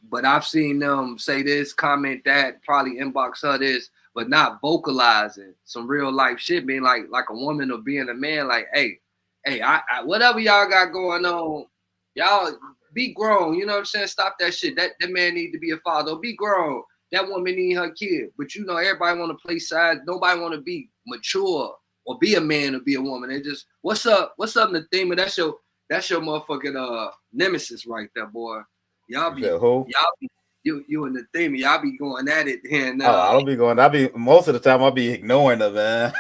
But I've seen them say this, comment that, probably inbox her this, but not vocalizing some real life shit, being like a woman or being a man, like, hey, I whatever y'all got going on, y'all be grown. You know what I'm saying? Stop that shit. That man need to be a father. Be grown. That woman need her kid. But you know, everybody want to play sides. Nobody want to be mature or be a man or be a woman. They just, what's up? What's up, Nathema? That's your motherfucking nemesis right there, boy. Y'all be you and Nathema, y'all be going at it here and I don't be going. Most of the time I'll be ignoring her, man.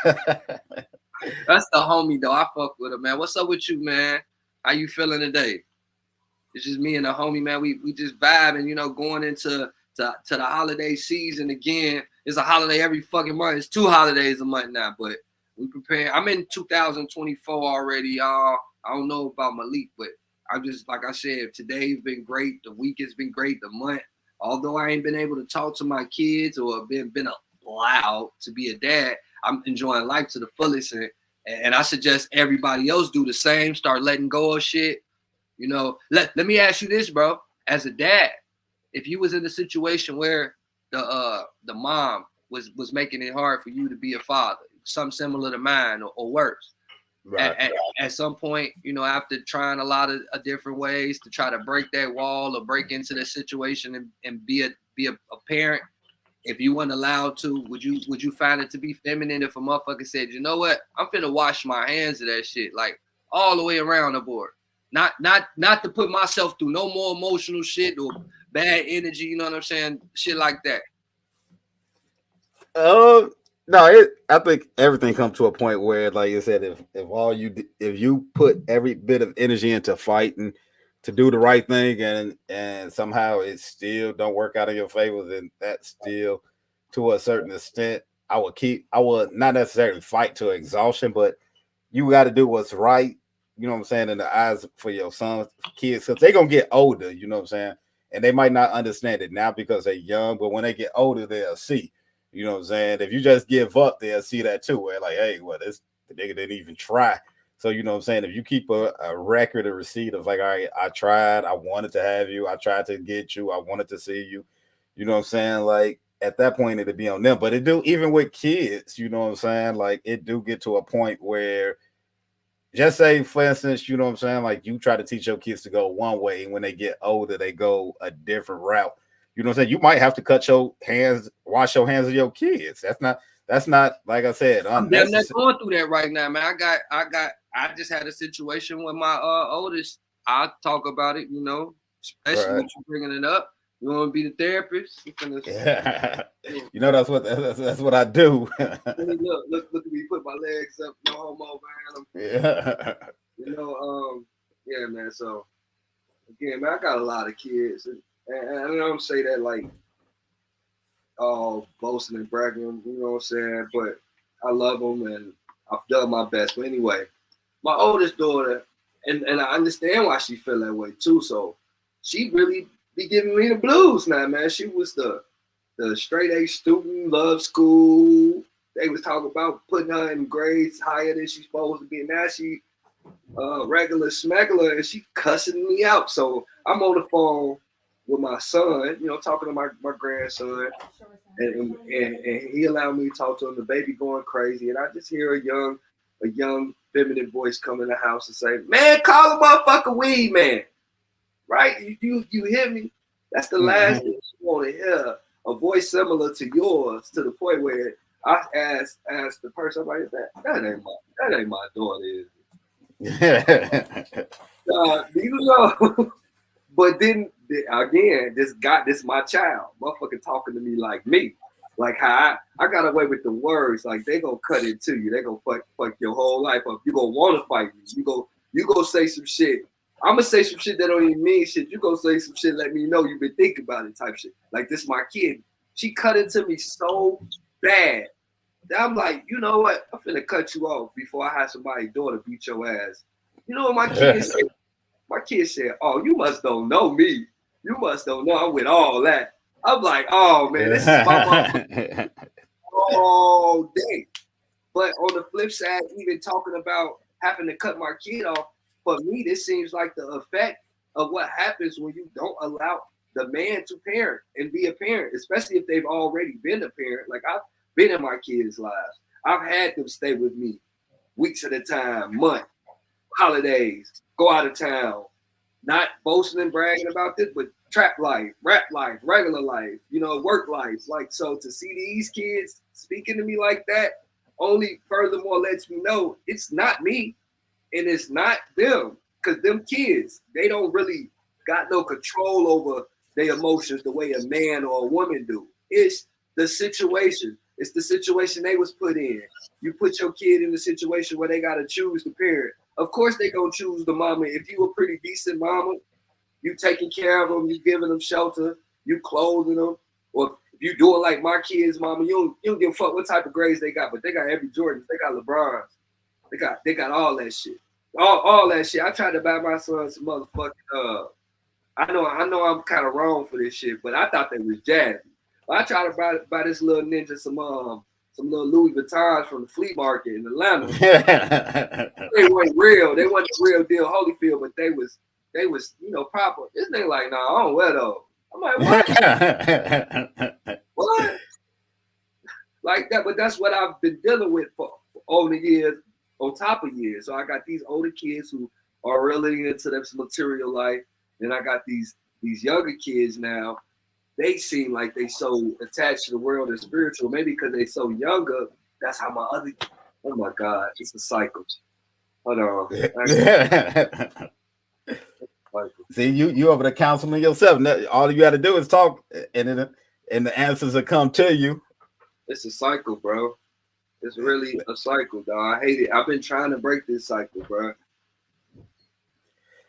That's the homie though. I fuck with her, man. What's up with you, man? How you feeling today? It's just me and the homie, man. We just vibing, you know, going into the holiday season again. It's a holiday every fucking month. It's 2 holidays a month now, but we preparing. I'm in 2024 already, y'all. I don't know about Malik, but I'm just, like I said, today's been great. The week has been great. The month, although I ain't been able to talk to my kids or been allowed to be a dad, I'm enjoying life to the fullest. And I suggest everybody else do the same. Start letting go of shit. You know, let me ask you this, bro. As a dad, if you was in a situation where the mom was making it hard for you to be a father, something similar to mine or worse. Right. At some point, you know, after trying a lot of different ways to try to break that wall or break into that situation and be a parent, if you weren't allowed to, would you find it to be feminine if a motherfucker said, you know what, I'm finna wash my hands of that shit, like all the way around the board, not to put myself through no more emotional shit or bad energy, you know what I'm saying, shit like that. No, I think everything comes to a point where, like you said, if you put every bit of energy into fighting to do the right thing and somehow it still don't work out in your favor, then that's still, to a certain extent, I would not necessarily fight to exhaustion, but you got to do what's right, you know what I'm saying, in the eyes for your sons, kids, because they're gonna get older, you know what I'm saying, and they might not understand it now because they're young, but when they get older, they'll see. You know what I'm saying? If you just give up, they'll see that too. Where like, hey, well, the nigga didn't even try. So, you know what I'm saying? If you keep a record, a receipt of like, all right, I tried, I wanted to have you, I tried to get you, I wanted to see you, you know what I'm saying? Like at that point, it'd be on them. But it do, even with kids, you know what I'm saying? Like it do get to a point where, just say, for instance, you know what I'm saying? Like you try to teach your kids to go one way, and when they get older, they go a different route. You know what I'm saying? You might have to wash your hands of your kids. That's not like I said. I'm damn near going through that right now, man. I just had a situation with my oldest. I'll talk about it, you know, especially when you bringing it up. You want to be the therapist? Yeah. You know that's what I do. Look at me put my legs up, no homo, man. Yeah. You know, yeah, man. So again, man, I got a lot of kids. And I don't say that like boasting and bragging, you know what I'm saying? But I love them and I've done my best. But anyway, my oldest daughter, and I understand why she feel that way too. So she really be giving me the blues now, man. She was the straight A student, loved school. They was talking about putting her in grades higher than she's supposed to be. And now she regular smuggler and she cussing me out. So I'm on the phone with my son, you know, talking to my grandson, and he allowed me to talk to him. The baby going crazy, and I just hear a young feminine voice come in the house and say, "Man, call the motherfucker weed man." Right? You hear me? That's the last thing you want to hear. A voice similar to yours, to the point where I asked the person, I'm like, that ain't my daughter, is it? You know. But then again, this my child, motherfucker talking to me like me, like how I got away with the words, like they gonna cut it to you, they gonna fuck your whole life up. You gonna want to fight me, you go say some shit. I'm gonna say some shit that don't even mean shit. You gonna say some shit, let me know you been thinking about it, type shit. Like this, my kid, she cut into me so bad that I'm like, you know what? I'm finna cut you off before I have somebody's daughter beat your ass. You know what my kid said? My kid said, "Oh, you must don't know me. You must don't know I'm with all that." I'm like, "Oh man, this is my mom all day." But on the flip side, even talking about having to cut my kid off, for me, this seems like the effect of what happens when you don't allow the man to parent and be a parent, especially if they've already been a parent. Like I've been in my kids' lives. I've had them stay with me weeks at a time, month, holidays, go out of town, not boasting and bragging about this, but trap life, rap life, regular life, you know, work life. Like, so to see these kids speaking to me like that only furthermore lets me know it's not me and it's not them, because them kids, they don't really got no control over their emotions the way a man or a woman do. It's the situation. It's the situation they was put in. You put your kid in a situation where they got to choose the parent. Of course they gonna choose the mama. If you a pretty decent mama, you taking care of them, you giving them shelter, you clothing them, or if you do it like my kids, mama, you don't give a fuck what type of grades they got, but they got every Jordans, they got LeBrons, they got all that shit, all that shit. I tried to buy my son some motherfucking I know I'm kind of wrong for this shit, but I thought they was jazzy. But I tried to buy this little ninja some little Louis Vuittons from the flea market in Atlanta. They weren't real. They wasn't the real deal Holyfield, but they was, you know, proper. This nigga like, nah, I don't wear those. I'm like, what? What? Like that, but that's what I've been dealing with for over the years, on top of years. So I got these older kids who are really into this material life, and I got these younger kids now. They seem like they so attached to the world and spiritual, maybe because they so younger. That's how my other, oh my God, it's a cycle. Hold on. See, you over there counseling yourself. All you got to do is talk, and the answers will come to you. It's a cycle, bro. It's really a cycle, dog. I hate it. I've been trying to break this cycle, bro.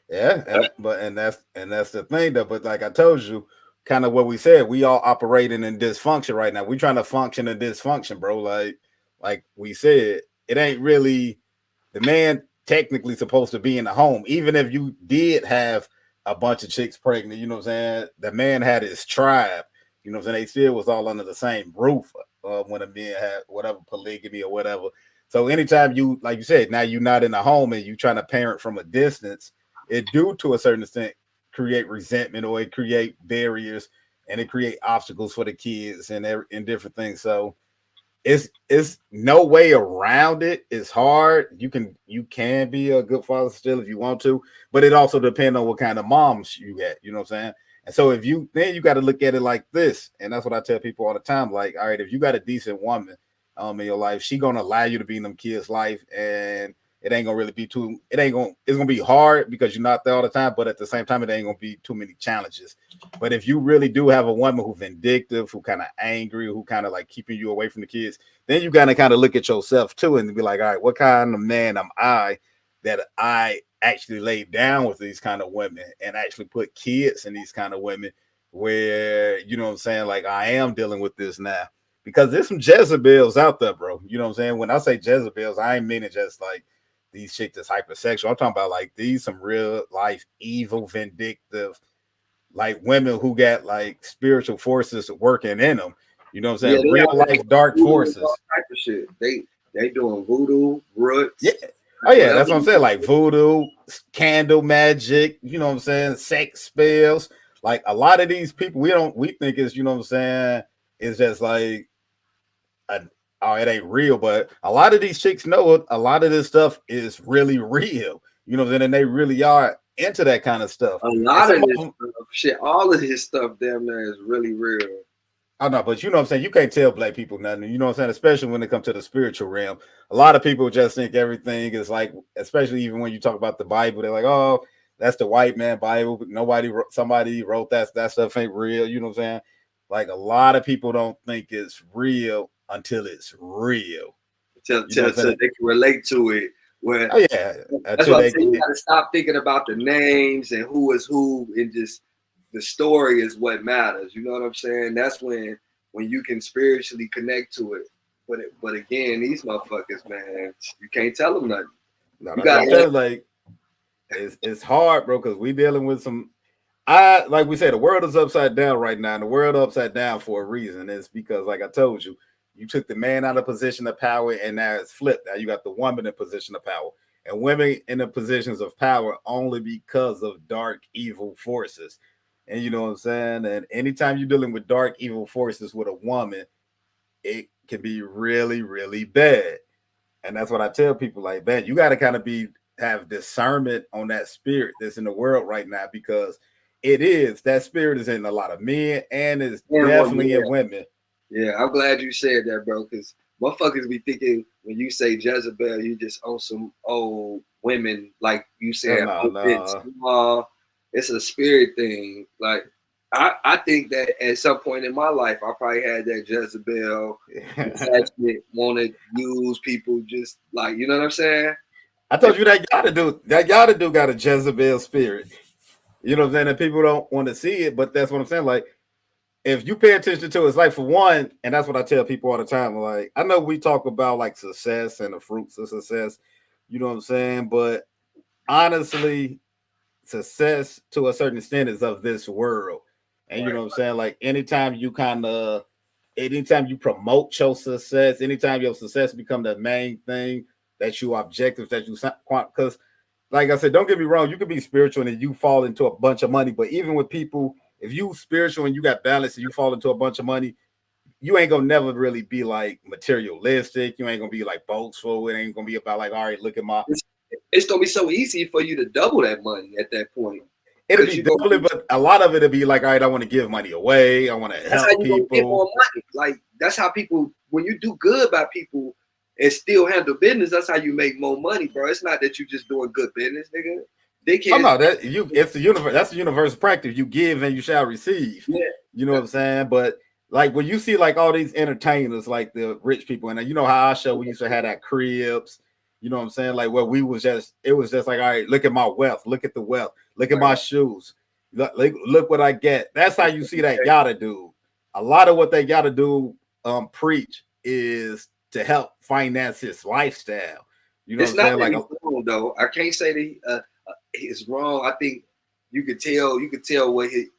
Yeah, and that's the thing, though. But like I told you, kind of what we said, we all operating in dysfunction right now. We're trying to function in dysfunction, bro. Like we said, it ain't really the man technically supposed to be in the home. Even if you did have a bunch of chicks pregnant, you know what I'm saying? The man had his tribe, you know what I'm saying? They still was all under the same roof when a man had whatever polygamy or whatever. So anytime you, like you said, now you're not in the home and you're trying to parent from a distance, it do to a certain extent create resentment, or it create barriers, and it create obstacles for the kids and different things. So it's no way around it. It's hard. You can be a good father still if you want to, but it also depends on what kind of moms you get, you know what I'm saying? And so you got to look at it like this. And that's what I tell people all the time. Like, all right, if you got a decent woman in your life, she gonna allow you to be in them kids' life, and it ain't gonna really be it's gonna be hard because you're not there all the time, but at the same time, it ain't gonna be too many challenges. But if you really do have a woman who's vindictive, who kind of angry, who kind of like keeping you away from the kids, then you gotta kind of look at yourself too and be like, all right, what kind of man am I that I actually lay down with these kind of women and actually put kids in these kind of women where, you know what I'm saying, like I am dealing with this now. Because there's some Jezebels out there, bro. You know what I'm saying? When I say Jezebels, I ain't meaning just like these chicks that's hypersexual. I'm talking about like these some real life evil, vindictive, like women who got like spiritual forces working in them. You know what I'm saying? Yeah, real life dark forces. All type of shit. They doing voodoo, roots. Yeah. Oh yeah, that's what I'm saying. Like voodoo, candle magic. You know what I'm saying? Sex spells. Like a lot of these people, we think is, you know what I'm saying, it's just like it ain't real, but a lot of these chicks know it. A lot of this stuff is really real, you know, and they really are into that kind of stuff. A lot of this shit, all of his stuff damn near is really real. I know, but you know what I'm saying? You can't tell black people nothing, you know what I'm saying? Especially when it comes to the spiritual realm. A lot of people just think everything is like, especially even when you talk about the Bible, they're like, oh, that's the white man Bible. Somebody wrote that stuff ain't real, you know what I'm saying? Like a lot of people don't think it's real until it's real. Until they can relate to it. Where, that's why you gotta stop thinking about the names and who is who, and just the story is what matters. You know what I'm saying? That's when you can spiritually connect to it. But again, these motherfuckers, man, you can't tell them nothing. No, like it's hard, bro, because we dealing with some. Like we said, the world is upside down right now, and the world upside down for a reason. It's because, like I told you, you took the man out of position of power, and now it's flipped. Now you got the woman in position of power, and women in the positions of power only because of dark evil forces. And you know what I'm saying? And anytime you're dealing with dark evil forces with a woman, it can be really, really bad. And that's what I tell people, like, man, you got to kind of have discernment on that spirit that's in the world right now, because that spirit is in a lot of men and is definitely in women. Yeah, I'm glad you said that, bro, because motherfuckers be thinking when you say Jezebel, you just own some old women, like you said. No. It's a spirit thing. Like, I think that at some point in my life, I probably had that Jezebel attachment, want to use people just like, you know what I'm saying? I told you that y'all do got a Jezebel spirit. You know what I'm saying? And people don't want to see it, but that's what I'm saying. Like, if you pay attention to it, it's like, for one, and that's what I tell people all the time. Like, I know we talk about like success and the fruits of success, you know what I'm saying? But honestly, success to a certain extent is of this world. And you know what I'm saying? Like, anytime you promote your success, anytime your success become the main thing, that you objectives, that you, because like I said, don't get me wrong, you can be spiritual and you fall into a bunch of money. But even with people, if you spiritual and you got balance and you fall into a bunch of money, you ain't gonna never really be like materialistic. You ain't gonna be like boastful. It ain't gonna be about like, all right, look at my. It's gonna be so easy for you to double that money at that point. It'll be doubling, but a lot of it'll be like, all right, I want to give money away. I want to help people. Get more money. Like, that's how people, when you do good by people and still handle business, that's how you make more money, bro. It's not that you just doing good business, nigga. It's the universe. That's the universal practice. You give and you shall receive. Yeah. You know what I'm saying? But like, when you see like all these entertainers, like the rich people, and you know how our show, we used to have that cribs. You know what I'm saying? Like, where it was just like, all right, look at my wealth, look at the wealth, look at my shoes, look what I get. That's how you see that gotta do. A lot of what they gotta do, preach, is to help finance his lifestyle. You know what I'm saying? Like, wrong, though. I can't say that he's wrong. I think you could tell what he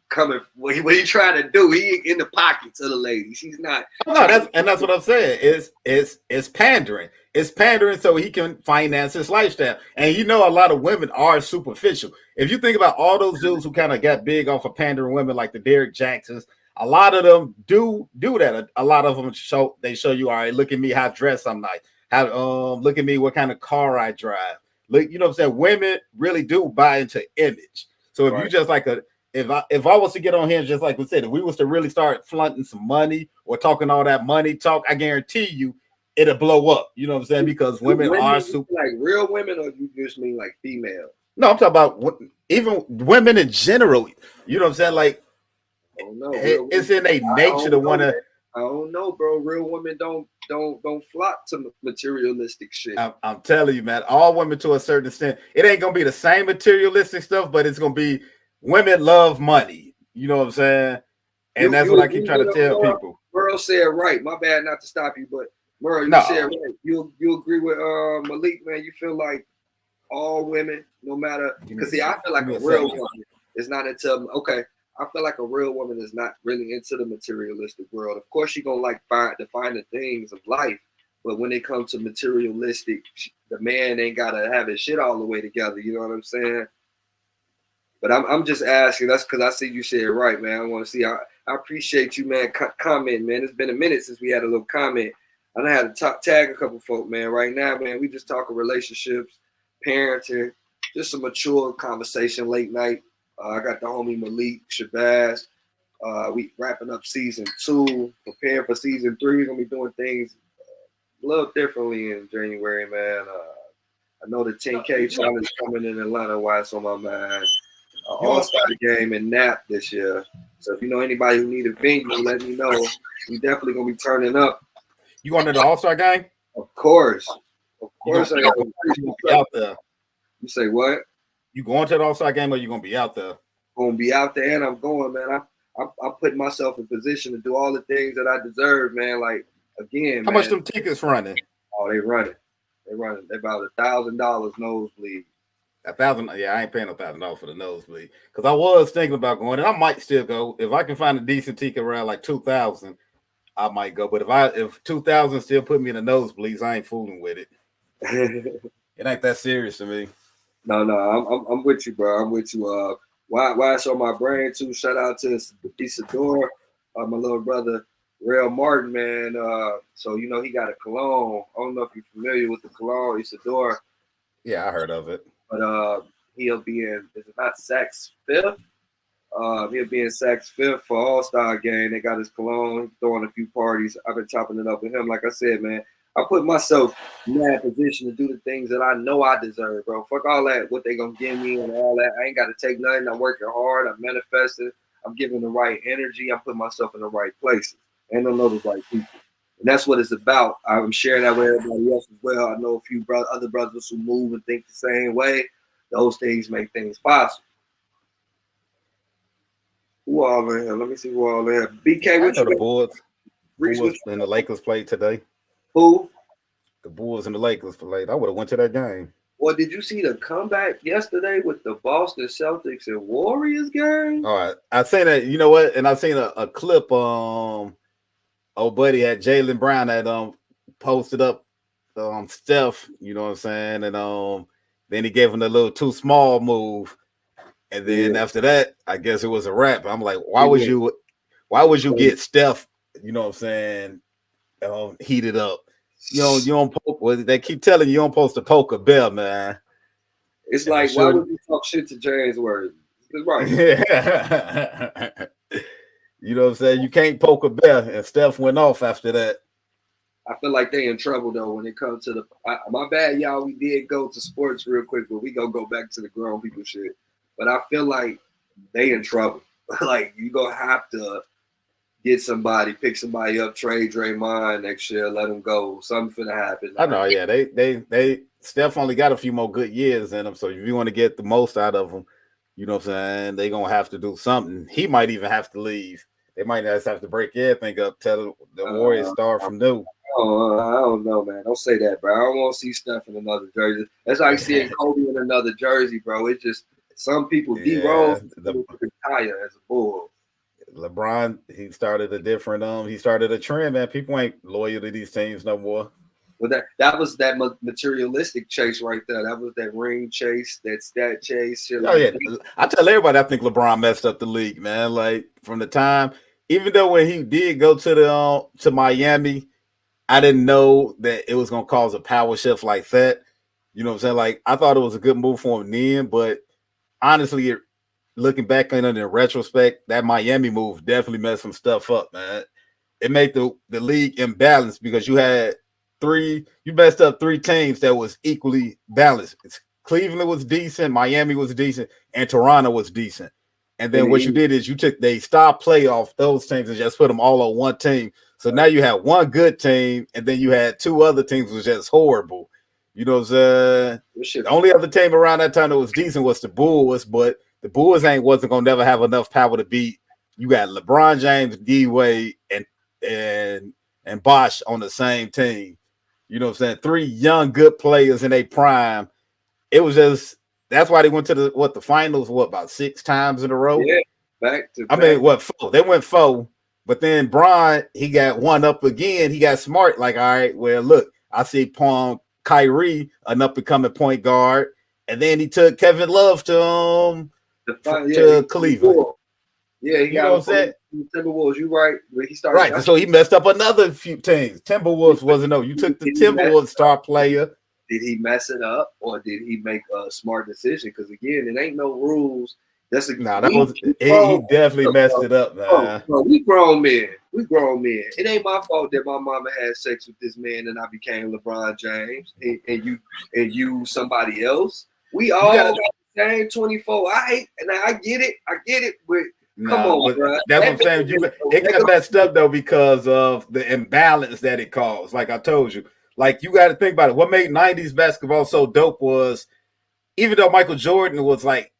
trying to do. He in the pockets of the ladies. He's not. No, that's what I'm saying. It's pandering. It's pandering so he can finance his lifestyle. And you know, a lot of women are superficial. If you think about all those dudes who kind of got big off of pandering women, like the Derek Jacksons, a lot of them do that. A lot of them show you, all right, look at me, how dressed I'm nice. How look at me, what kind of car I drive. Look, you know what I'm saying? Women really do buy into image. So if you just like if I was to get on here, just like we said, if we was to really start flaunting some money or talking all that money talk, I guarantee you it'll blow up. You know what I'm saying? Because women are super, like real women, or you just mean like female? No, I'm talking about even women in general. You know what I'm saying? Like, I don't know. It's in their nature to want to. I don't know, bro. Real women don't flock to materialistic shit. I'm telling you, man. All women, to a certain extent, it ain't gonna be the same materialistic stuff, but it's gonna be, women love money. You know what I'm saying? And that's what I keep trying to tell people. Merle said right. My bad not to stop you, but Merle, you said right. You agree with Malik, man? You feel like all women, no matter, because see, I feel like a real woman is not into, okay, I feel like a real woman is not really into the materialistic world. Of course, she gonna like find the things of life, but when it comes to materialistic, the man ain't gotta have his shit all the way together. You know what I'm saying? But I'm just asking. That's because I see you said right, man. I want to see. I appreciate you, man. Comment, man. It's been a minute since we had a little comment. I done had to tag a couple folk, man. Right now, man, we just talking relationships, parenting, just a mature conversation late night. I got the homie Malik Shabazz. We wrapping up season 2, preparing for season 3. We're gonna be doing things a little differently in January, man. I know the 10K challenge coming in Atlanta. Why it's on my mind. All-Star game in Nap this year. So if you know anybody who need a venue, let me know. We definitely gonna be turning up. You going to the All-Star game? Of course. I gotta be out there. You say what? You going to the All-Star game, or you gonna be out there? Gonna be out there, and I'm going, man. I'm putting myself in position to do all the things that I deserve, man. Like, again, how much them tickets running? Oh, they running. They're about $1,000 nosebleed. 1,000? Yeah, I ain't paying $1,000 for the nosebleed, because I was thinking about going, and I might still go if I can find a decent ticket around like 2,000. I might go, but if 2,000 still put me in the nosebleeds, I ain't fooling with it. It ain't that serious to me. No, I'm with you, bro. I'm with you. Why it's on my brain too. Shout out to Isadora, my little brother, Real Martin, man. So you know he got a cologne. I don't know if you're familiar with the cologne, Isadora. Yeah, I heard of it. But he'll be in. Is it not Saks Fifth? He'll be in Saks Fifth for All-Star game. They got his cologne. He's throwing a few parties. I've been chopping it up with him. Like I said, man, I put myself in that position to do the things that I know I deserve, bro. Fuck all that, what they gonna give me and all that. I ain't got to take nothing. I'm working hard. I'm manifesting. I'm giving the right energy. I'm putting myself in the right places. And I know the right people. And that's what it's about. I'm sharing that with everybody else as well. I know a few other brothers who move and think the same way. Those things make things possible. Who all in here? Let me see who all in here. BK, what you the Bulls Reese, and the Lakers played today. Who? The Bulls and the Lakers played. I would have went to that game. Well, did you see the comeback yesterday with the Boston Celtics and Warriors game? All right. I seen that, you know what? And I seen a clip. Old buddy had Jaylen Brown that posted up Steph, you know what I'm saying? And then he gave him the little too small move. And then after that, I guess it was a wrap. I'm like, why would you get Steph, you know what I'm saying, heated up? You don't poke. Well, they keep telling you don't supposed to poke a bear, man. It's like, why would you talk shit to James Worthy? It's right. Yeah. You know what I'm saying? You can't poke a bear, and Steph went off after that. I feel like they in trouble though when it comes to my bad, y'all. We did go to sports real quick, but we gonna go back to the grown people shit. But I feel like they in trouble. Like you gonna have to get somebody, pick somebody up, trade Draymond next year, let him go. Something finna happen. I know, yeah. They Steph only got a few more good years in him, so if you want to get the most out of him, you know what I'm saying, they gonna have to do something. He might even have to leave. They might just have to break everything up, tell the Warriors start from new. I don't know, man. Don't say that, bro. I don't want to see Steph in another jersey. That's like seeing Kobe in another jersey, bro. It's just some people retire as a Bull. LeBron, he started a trend, man. People ain't loyal to these teams no more. Well, that was that materialistic chase right there. That was that ring chase, that stat chase. Shit I tell everybody I think LeBron messed up the league, man. Like from the time, even though when he did go to Miami, I didn't know that it was gonna cause a power shift like that. You know what I'm saying? Like I thought it was a good move for him then, but honestly, looking back on it in retrospect, that Miami move definitely messed some stuff up, man. It made the league imbalanced because you messed up three teams that was equally balanced. Cleveland was decent, Miami was decent, and Toronto was decent. And then what you did is they stopped playoff those teams and just put them all on one team. So now you had one good team, and then you had two other teams was just horrible. You know what I'm saying? The only other team around that time that was decent was the Bulls, but the Bulls wasn't gonna never have enough power to beat. You got LeBron James, D-Wade, and Bosh on the same team. You know what I'm saying? Three young good players in their prime. It was just that's why they went to the finals about 6 times in a row. Yeah, back to back. I mean, 4? They went 4, but then Bron, he got one up again. He got smart. Like, all right, well, look, I see Kyrie, an up and coming point guard, and then he took Kevin Love to Cleveland. Yeah, he got Timberwolves. You right? He started right. So he messed up another few teams. Timberwolves wasn't no. You took the Timberwolves star player. Did he mess it up or did he make a smart decision? Because again, it ain't no rules. He definitely messed it up, man. Bro, we grown men. It ain't my fault that my mama had sex with this man and I became LeBron James and you somebody else. We all got the same 24. I get it, but come on, bro. That's what I'm saying. It got messed up though because of the imbalance that it caused. Like I told you. Like, you got to think about it. What made 90s basketball so dope was, even though Michael Jordan was, like,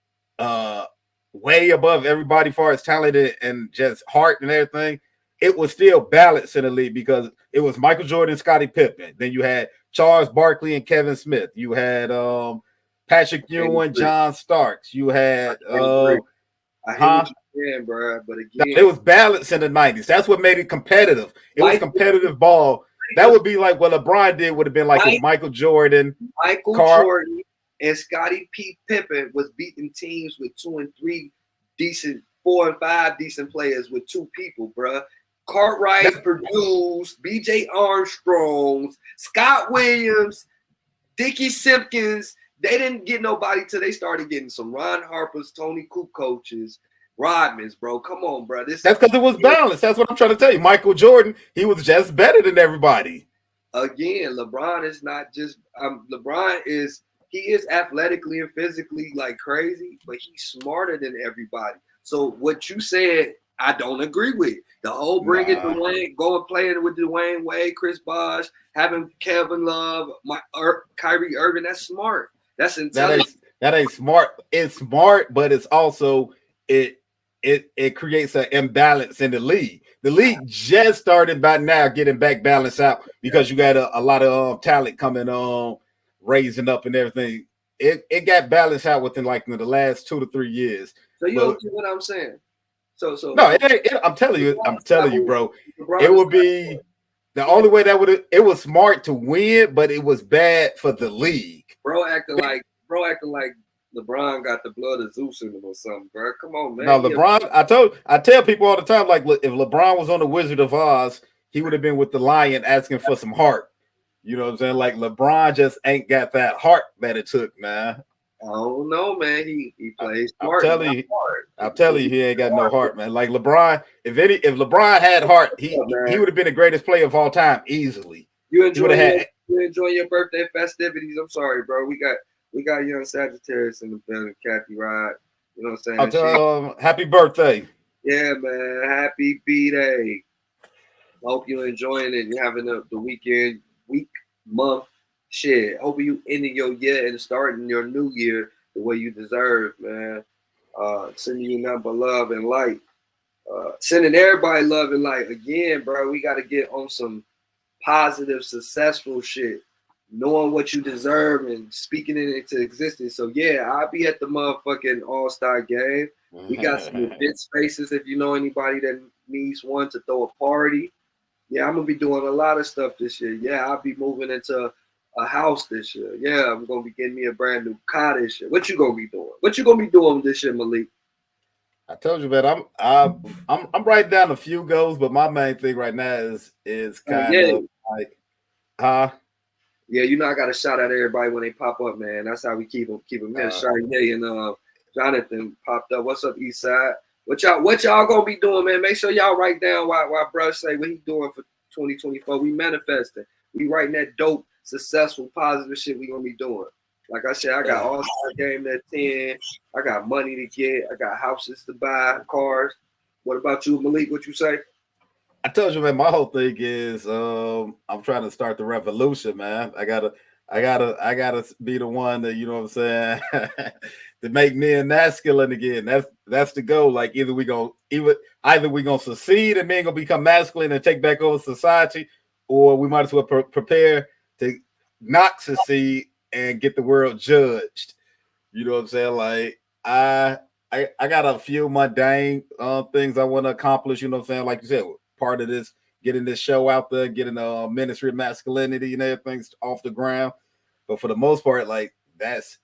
way above everybody as far as talent and just heart and everything, it was still balanced in the league because it was Michael Jordan and Scottie Pippen. Then you had Charles Barkley and Kevin Smith. You had Patrick Ewing, John Starks. You had I hear what you're saying, bro, but again, it was balanced in the 90s. That's what made it competitive. It was competitive ball. that would be like what LeBron did. Would have been like if Michael Jordan, Jordan, and Scottie P. Pippen was beating teams with 2 and 3 decent, 4 and 5 decent players with 2 people, bruh. Cartwright produced, B.J. Armstrongs, Scott Williams, Dickie Simpkins. They didn't get nobody till they started getting some Ron Harper's, Tony Coop coaches, Rodman's, bro. Come on, bro. That's because it was balanced. That's what I'm trying to tell you. Michael Jordan, he was just better than everybody. Again, LeBron is not just LeBron is he is athletically and physically like crazy, but he's smarter than everybody. So what you said, I don't agree with. The whole bringing Dwayne, going playing with Dwayne Wade, Chris Bosh, having Kevin Love, Kyrie Irving, that's smart. That's intelligent. That ain't smart. It's smart, but it's also it creates an imbalance in the league. The league just started by now getting back balanced out because you got a lot of talent coming on, raising up and everything. It got balanced out within like the last 2 to 3 years. So you don't see what I'm saying? So no, I'm telling you, bro. It would be the only way that it was smart to win, but it was bad for the league. Bro acting like LeBron got the blood of Zeus in him or something, bro. Come on, man. No, LeBron. I tell people all the time, like, look, if LeBron was on the Wizard of Oz, he would have been with the lion asking for some heart. You know what I'm saying? Like LeBron just ain't got that heart that it took, man. I don't know, man. He plays smart. I'm telling you, he ain't got no heart, man. Like LeBron, if LeBron had heart, he would have been the greatest player of all time easily. You enjoying your birthday festivities? I'm sorry, bro. We got young Sagittarius in the building, Kathy Rod. You know what I'm saying? Happy birthday. Yeah, man. Happy B-Day. Hope you're enjoying it. You're having the weekend, week, month. Shit. Hope you ending your year and starting your new year the way you deserve, man. Sending you nothing but love and light. Sending everybody love and light. Again, bro, we got to get on some positive, successful shit. Knowing what you deserve and speaking it into existence. So yeah, I'll be at the motherfucking All-Star game. We got some event spaces if you know anybody that needs one to throw a party. Yeah, I'm gonna be doing a lot of stuff this year. Yeah, I'll be moving into a house this year. Yeah, I'm gonna be getting me a brand new car this year. What you gonna be doing? What you gonna be doing this year, Malik? I told you, man. I'm writing down a few goals, but my main thing right now is kind of like, yeah, you know I gotta shout out everybody when they pop up, man. That's how we keep them in. Chardonnay and Jonathan popped up. What's up, Eastside? What y'all gonna be doing, man? Make sure y'all write down why Brush say what he doing for 2024. We manifesting. We writing that dope, successful, positive shit we gonna be doing. Like I said, I got All-Star game at 10. I got money to get. I got houses to buy, cars. What about you, Malik? What you say? I told you, man, my whole thing is I'm trying to start the revolution, man. I gotta be the one that, you know what I'm saying, to make men masculine again. That's the goal. Like either we gonna succeed and men gonna become masculine and take back over society, or we might as well prepare to not succeed and get the world judged. You know what I'm saying? Like I got a few mundane things I want to accomplish. You know what I'm saying? Like you said, part of this, getting this show out there, getting the Ministry of Masculinity and everything off the ground. But for the most part, like that's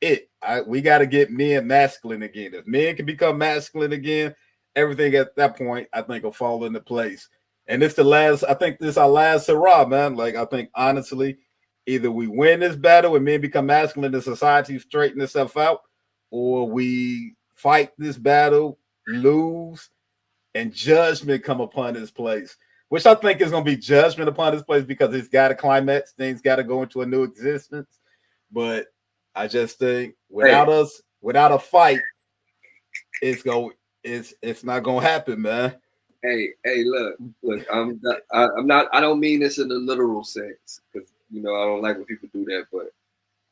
it. We got to get men masculine again. If men can become masculine again, everything at that point, I think, will fall into place. And it's I think this is our last hurrah, man. Like I think honestly, either we win this battle and men become masculine and society straighten itself out, or we fight this battle, lose, and judgment come upon this place, which I think is going to be judgment upon this place because it's got to climax. Things got to go into a new existence. But I just think without a fight, it's not going to happen, man. Hey, look, I don't mean this in the literal sense because, you know, I don't like when people do that, but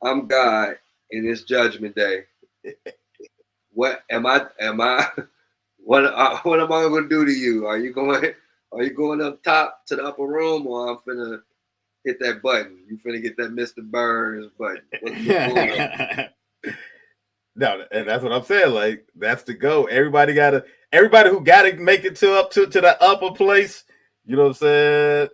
I'm God and it's judgment day. What am I? What am I going to do to you? Are you going up top to the upper room, or I'm finna hit that button? You finna get that Mr. Burns button? No, and that's what I'm saying. Like that's the goal. Everybody who gotta make it up to the upper place. You know what I'm saying?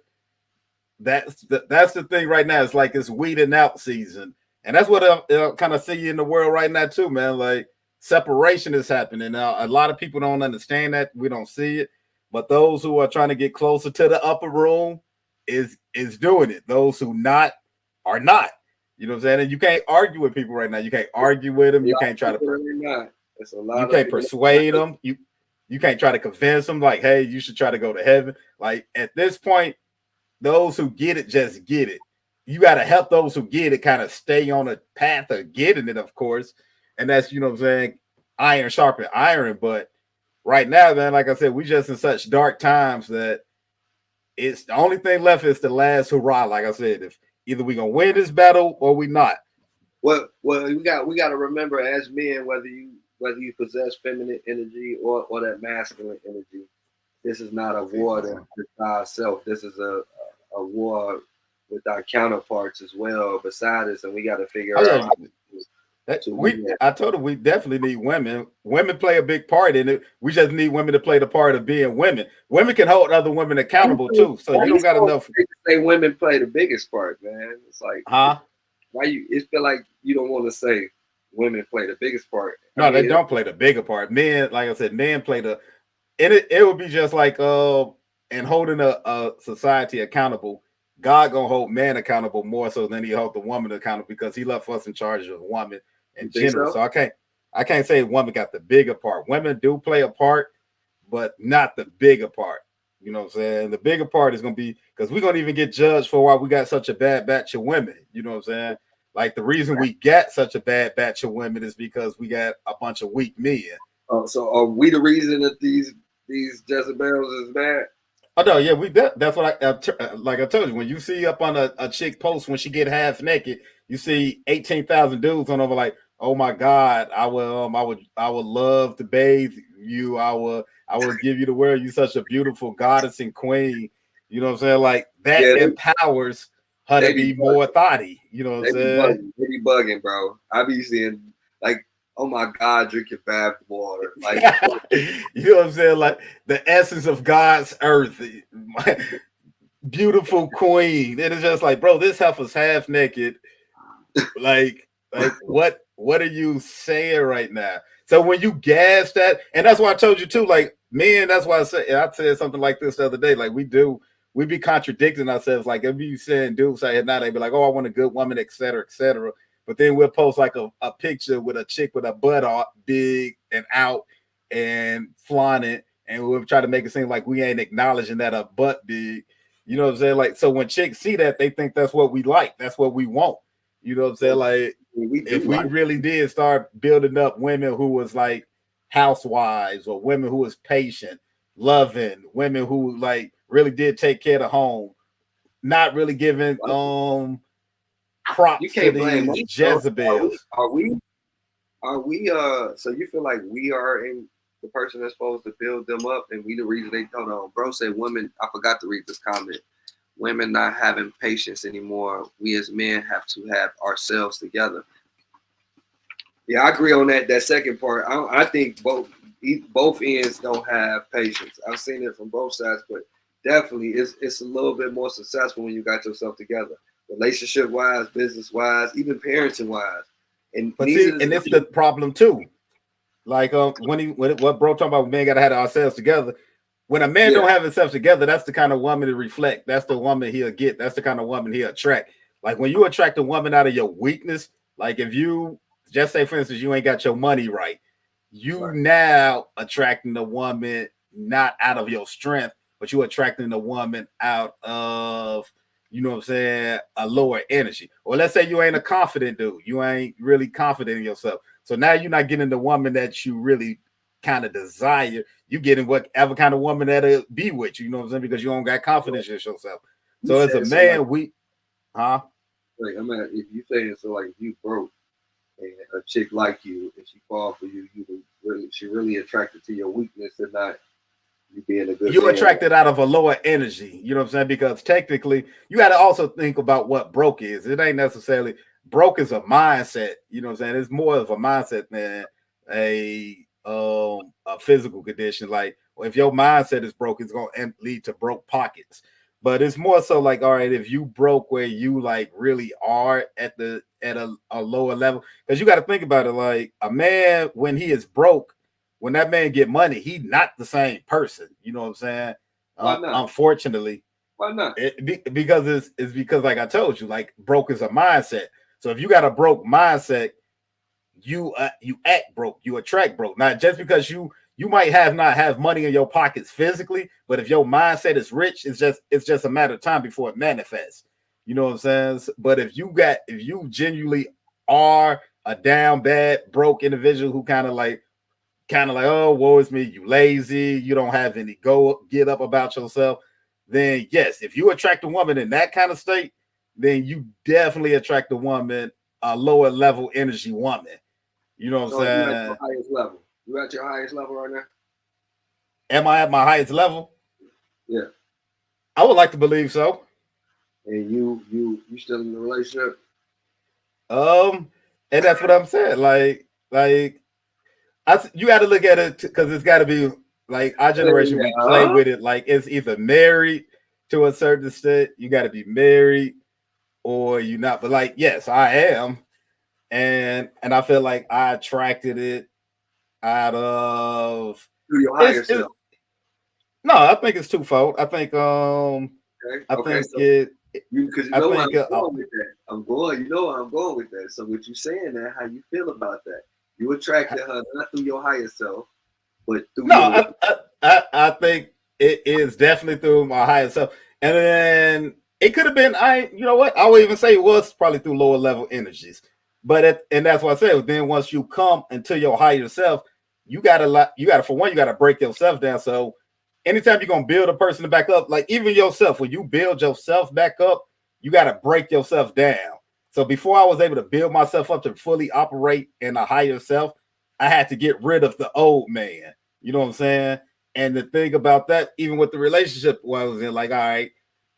that's the thing right now. It's like it's weeding out season, and that's what I'll kind of see in the world right now too, man. Like separation is happening now. A lot of people don't understand that. We don't see it, but those who are trying to get closer to the upper room is doing it. Those who not are not. You know what I'm saying? And you can't argue with people right now. You can't argue with them. You can't try to. It's a lot. You can't persuade them. You can't try to convince them. Like, hey, you should try to go to heaven. Like at this point, those who get it just get it. You got to help those who get it kind of stay on a path of getting it, of course. And that's, you know what I'm saying, iron sharpen iron. But right now, man, like I said, we just in such dark times that it's the only thing left is the last hurrah. Like I said, if either we gonna win this battle or we not. Well, we got to remember as men, whether you possess feminine energy or that masculine energy, this is not a war with ourselves. This is a war with our counterparts as well beside us, and we got to figure out. I told her we definitely need women. Women play a big part in it. We just need women to play the part of being women. Women can hold other women accountable too. So you don't got enough. Say women play the biggest part, man. It's like, why you? It feel like you don't want to say women play the biggest part. No, they don't play the bigger part. Men, like I said, men play the. And it would be just like and holding a society accountable. God gonna hold man accountable more so than he hold the woman accountable because he left us in charge of the woman in general. So I can't say woman got the bigger part. Women do play a part, but not the bigger part. You know what I'm saying? The bigger part is gonna be because we're gonna even get judged for why we got such a bad batch of women. You know what I'm saying? Like the reason we got such a bad batch of women is because we got a bunch of weak men. So are we the reason that these Jezebels is bad? Oh no, yeah, that's what like I told you. When you see up on a chick post when she get half naked, you see 18,000 dudes on over like, oh my God, I would love to bathe you. I will give you the world. You such a beautiful goddess and queen. You know what I'm saying? Like that empowers her to be more thotty. You know what I'm saying? They be bugging, bro. I be seeing like, oh my God, drink your bath water. Like, you know what I'm saying? Like the essence of God's earth, beautiful queen. And it's just like, bro, this heifer's half naked. Like what are you saying right now? So when you gas that, and that's why I told you too, like men, that's why I said something like this the other day. Like we be contradicting ourselves. Like if you saying dudes say now, they be like, oh, I want a good woman, et cetera, et cetera. But then we'll post like a picture with a chick with a butt out, big and out and flaunting, and we'll try to make it seem like we ain't acknowledging that a butt big. You know what I'm saying? Like, so when chicks see that, they think that's what we like. That's what we want. You know what I'm saying? Like, if we really did start building up women who was like housewives or women who was patient, loving, women who like really did take care of the home, not really giving props you can't to blame these Jezebels. Are we so you feel like we are in the person that's supposed to build them up and we the reason they hold on. Bro said women, I forgot to read this comment. Women not having patience anymore. We as men have to have ourselves together. Yeah, I agree on that second part. I think both ends don't have patience. I've seen it from both sides, but definitely it's a little bit more successful when you got yourself together. Relationship wise, business wise, even parenting wise, and it's the problem too. Like what bro talking about, men gotta have ourselves together. When a man don't have himself together, that's the kind of woman to reflect. That's the woman he'll get. That's the kind of woman he'll attract. Like when you attract a woman out of your weakness, like if you just say, for instance, you ain't got your money right, now attracting the woman not out of your strength, but you attracting the woman out of, you know what I'm saying, a lower energy. Or let's say you ain't a confident dude. You ain't really confident in yourself. So now you're not getting the woman that you really kind of desire. You getting whatever kind of woman that'll be with you, you know what I'm saying? Because you don't got confidence in yourself. So as a man, like, I'm at, if you say it, so like if you broke and a chick like you and she fall for you, she really attracted to your weakness and not you being a good you man. Attracted out of a lower energy, you know what I'm saying? Because technically you got to also think about what broke is. It ain't necessarily broke is a mindset, you know what I'm saying? It's more of a mindset than a physical condition. Like if your mindset is broke, it's going to lead to broke pockets. But it's more so like, all right, if you broke where you like really are at a lower level, because you got to think about it, like a man when he is broke, when that man get money, he not the same person. You know what I'm saying? Why not? Unfortunately, Why not? because it's because like I told you, like broke is a mindset. So if you got a broke mindset, you act broke, you attract broke. Not just because you might not have money in your pockets physically, but if your mindset is rich, it's just a matter of time before it manifests. You know what I'm saying? But if you genuinely are a down bad broke individual who kind of like, oh, woe is me, you lazy, you don't have any get up about yourself, then yes, if you attract a woman in that kind of state, then you definitely attract a woman, a lower level energy woman. You know what I'm saying? You at your highest level. You at your highest level right now? Am I at my highest level? Yeah. I would like to believe so. And you still in the relationship? And that's what I'm saying. Like you got to look at it because it's got to be like our generation. We play with it like it's either married to a certain extent. You got to be married, or you not. But like, yes, I am, and I feel like I attracted it out of through your higher self. No, I think it's twofold. I think because you know where I'm going with that. I'm going with that. So what you saying that, how you feel about that? You attracted her not through your higher self, but through I think it is definitely through my higher self. And then it could have been, you know what? I would even say it was probably through lower level energies. But and that's what I said. Then once you come into your higher self, you gotta break yourself down. So anytime you're gonna build a person back up, like even yourself, when you build yourself back up, you gotta break yourself down. So before I was able to build myself up to fully operate in a higher self, I had to get rid of the old man. You know what I'm saying? And the thing about that, even with the relationship I was in, like, all right,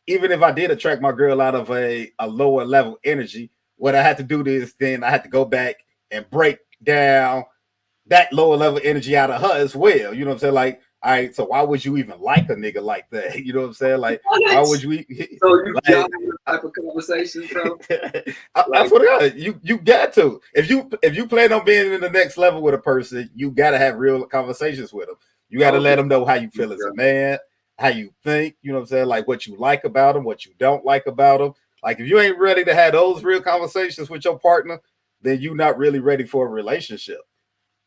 even if I did attract my girl out of a lower level energy, what I had to do is then I had to go back and break down that lower level energy out of her as well. You know what I'm saying? Like, all right, so why would you even like a nigga like that? You know what I'm saying? Like, why would you? So you y'all have this type of conversation, bro? I swear to God, you got to. If you plan on being in the next level with a person, you got to have real conversations with them. You got to let them know how you feel as a man, how you think. You know what I'm saying? Like what you like about them, what you don't like about them. Like if you ain't ready to have those real conversations with your partner, then you're not really ready for a relationship.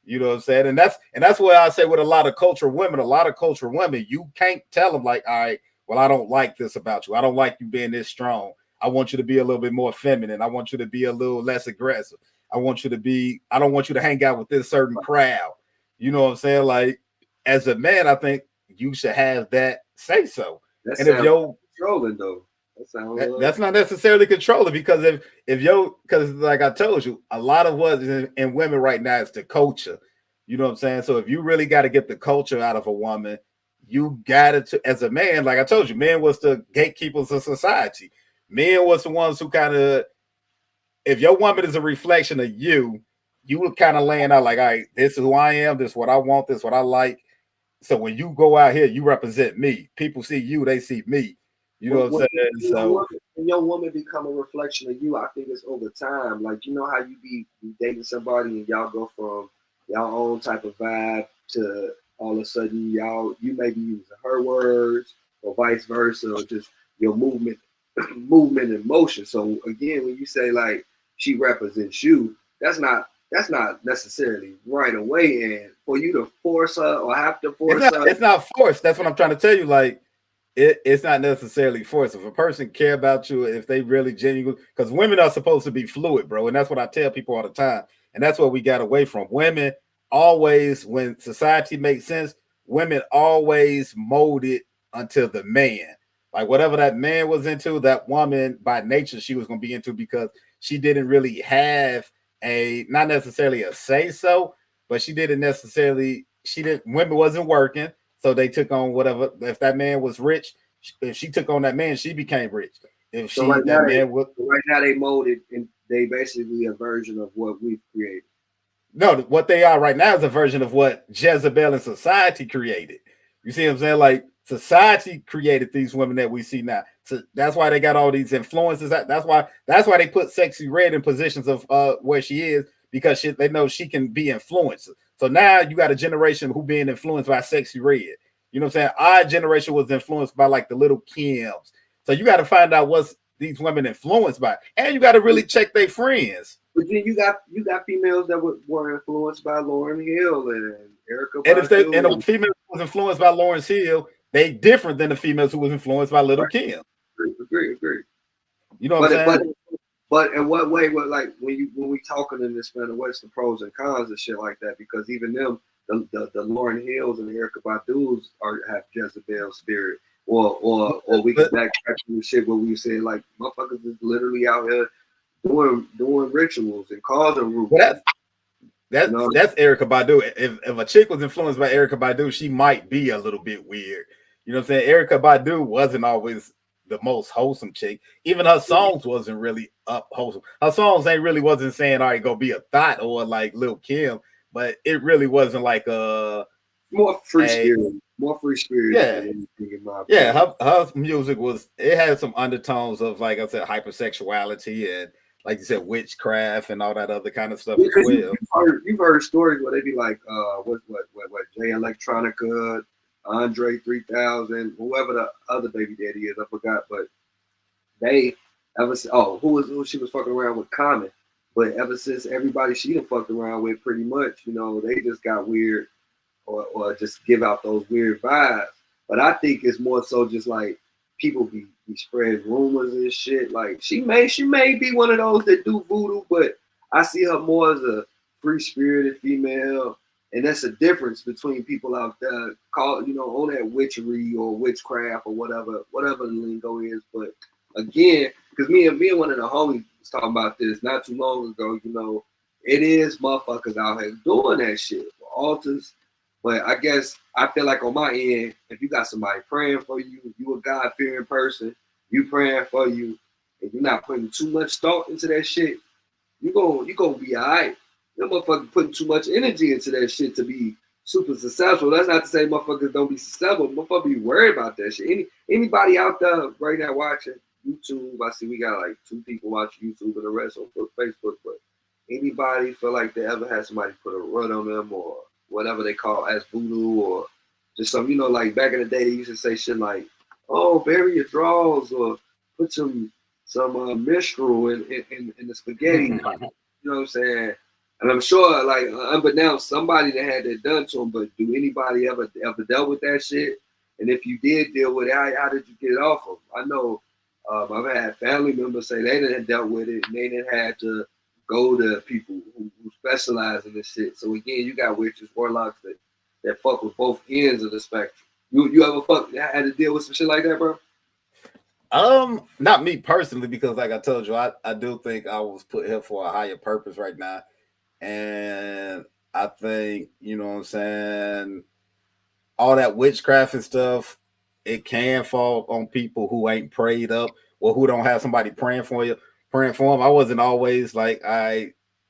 You know what I'm saying? And that's what I say with a lot of culture women, you can't tell them like, all right, well, I don't like this about you. I don't like you being this strong. I want you to be a little bit more feminine. I want you to be a little less aggressive. I don't want you to hang out with this certain crowd. You know what I'm saying? Like as a man, I think you should have that say so. That and if you're controlling though. That's not necessarily controlling because because like I told you, a lot of what's in women right now is the culture. You know what I'm saying? So if you really got to get the culture out of a woman, you got to, as a man, like I told you, men was the gatekeepers of society. Men was the ones who kind of, if your woman is a reflection of you, you were kind of laying out like, all right, this is who I am, this is what I want, this is what I like. So when you go out here, you represent me. People see you, they see me. You know what I'm saying? So when your woman become a reflection of you, I think it's over time. Like you know how you be dating somebody and y'all go from y'all own type of vibe to all of a sudden you may be using her words or vice versa, or just your movement and motion. So again, when you say like she represents you, that's not necessarily right away. And for you to force her or have to force her, it's not forced. That's what I'm trying to tell you. Like. It's not necessarily forced. If a person care about you, if they really genuinely, because women are supposed to be fluid, bro. And that's what I tell people all the time. And that's what we got away from. Women always, when society makes sense, women always molded until the man. Like whatever that man was into, that woman by nature, she was going to be into because she didn't really have not necessarily a say so, but women wasn't working. So they took on whatever. If that man was rich, if she took on that man, she became rich. Right now they molded and they basically a version of what we've created. No, what they are right now is a version of what Jezebel and society created. You see what I'm saying? Like Society created these women that we see now. So that's why they got all these influences. That's why they put Sexy Red in positions of where she is, because they know she can be influenced. So now you got a generation who being influenced by Sexy Red. You know what I'm saying? Our generation was influenced by like the little Kims. So you got to find out what's these women influenced by, and you got to really check their friends. But then you got females that were influenced by Lauryn Hill and Erica And Badu. and a female was influenced by Lawrence Hill, they different than the females who was influenced by Little Kim. Agree. You know what I'm saying? But in what way? What, like when we talking in this manner, what's the pros and cons and shit like that? Because even them, the Lauryn Hills and the Erica Badu's have Jezebel spirit, or we can backtrack to the shit where we say like motherfuckers is literally out here doing rituals and causing rumors. Well, that's Erica Badu. If a chick was influenced by Erica Badu, she might be a little bit weird. You know what I'm saying? Erica Badu wasn't always the most wholesome chick. Even her songs wasn't really up wholesome. Her songs wasn't saying, all right, go be a thought or like Lil Kim, but it really wasn't like more free spirit. Yeah. Her music it had some undertones of, like I said, hypersexuality and, like you said, witchcraft and all that other kind of stuff as well. You've heard stories where they be like, what Jay Electronica, Andre 3000, whoever the other baby daddy is, I forgot, but they who she was fucking around with Common, but ever since everybody she done fucked around with, pretty much, you know, they just got weird or just give out those weird vibes. But I think it's more so just like people be spreading rumors and shit. Like she may be one of those that do voodoo, but I see her more as a free spirited female, and that's a difference between people out there on that witchery or witchcraft or whatever the lingo is. But again, because me and one of the homies was talking about this not too long ago. You know, it is motherfuckers out here doing that shit for altars. But I guess I feel like on my end, if you got somebody praying for you, you a God-fearing person, you praying for you, and you're not putting too much thought into that shit, you gonna be all right. You motherfuckers putting too much energy into that shit to be super successful. That's not to say motherfuckers don't be successful. Motherfuckers be worried about that shit. Anybody out there right now watching YouTube, I see we got like 2 people watching YouTube and the rest on Facebook, but anybody feel like they ever had somebody put a run on them or whatever they call as voodoo, or just some, like back in the day they used to say shit like, oh, bury your drawers or put some minstrel in the spaghetti. You know what I'm saying? And I'm sure, like, unbeknownst, somebody that had that done to them, but do anybody ever dealt with that shit? And if you did deal with it, how did you get it off of? I know I've had family members say they didn't dealt with it and they didn't have to go to people who specialize in this shit. So again, you got witches, warlocks that fuck with both ends of the spectrum. You ever had to deal with some shit like that, bro? Not me personally, because like I told you, I do think I was put here for a higher purpose right now. And I think, you know what I'm saying, all that witchcraft and stuff, it can fall on people who ain't prayed up or who don't have somebody praying for them. I wasn't always like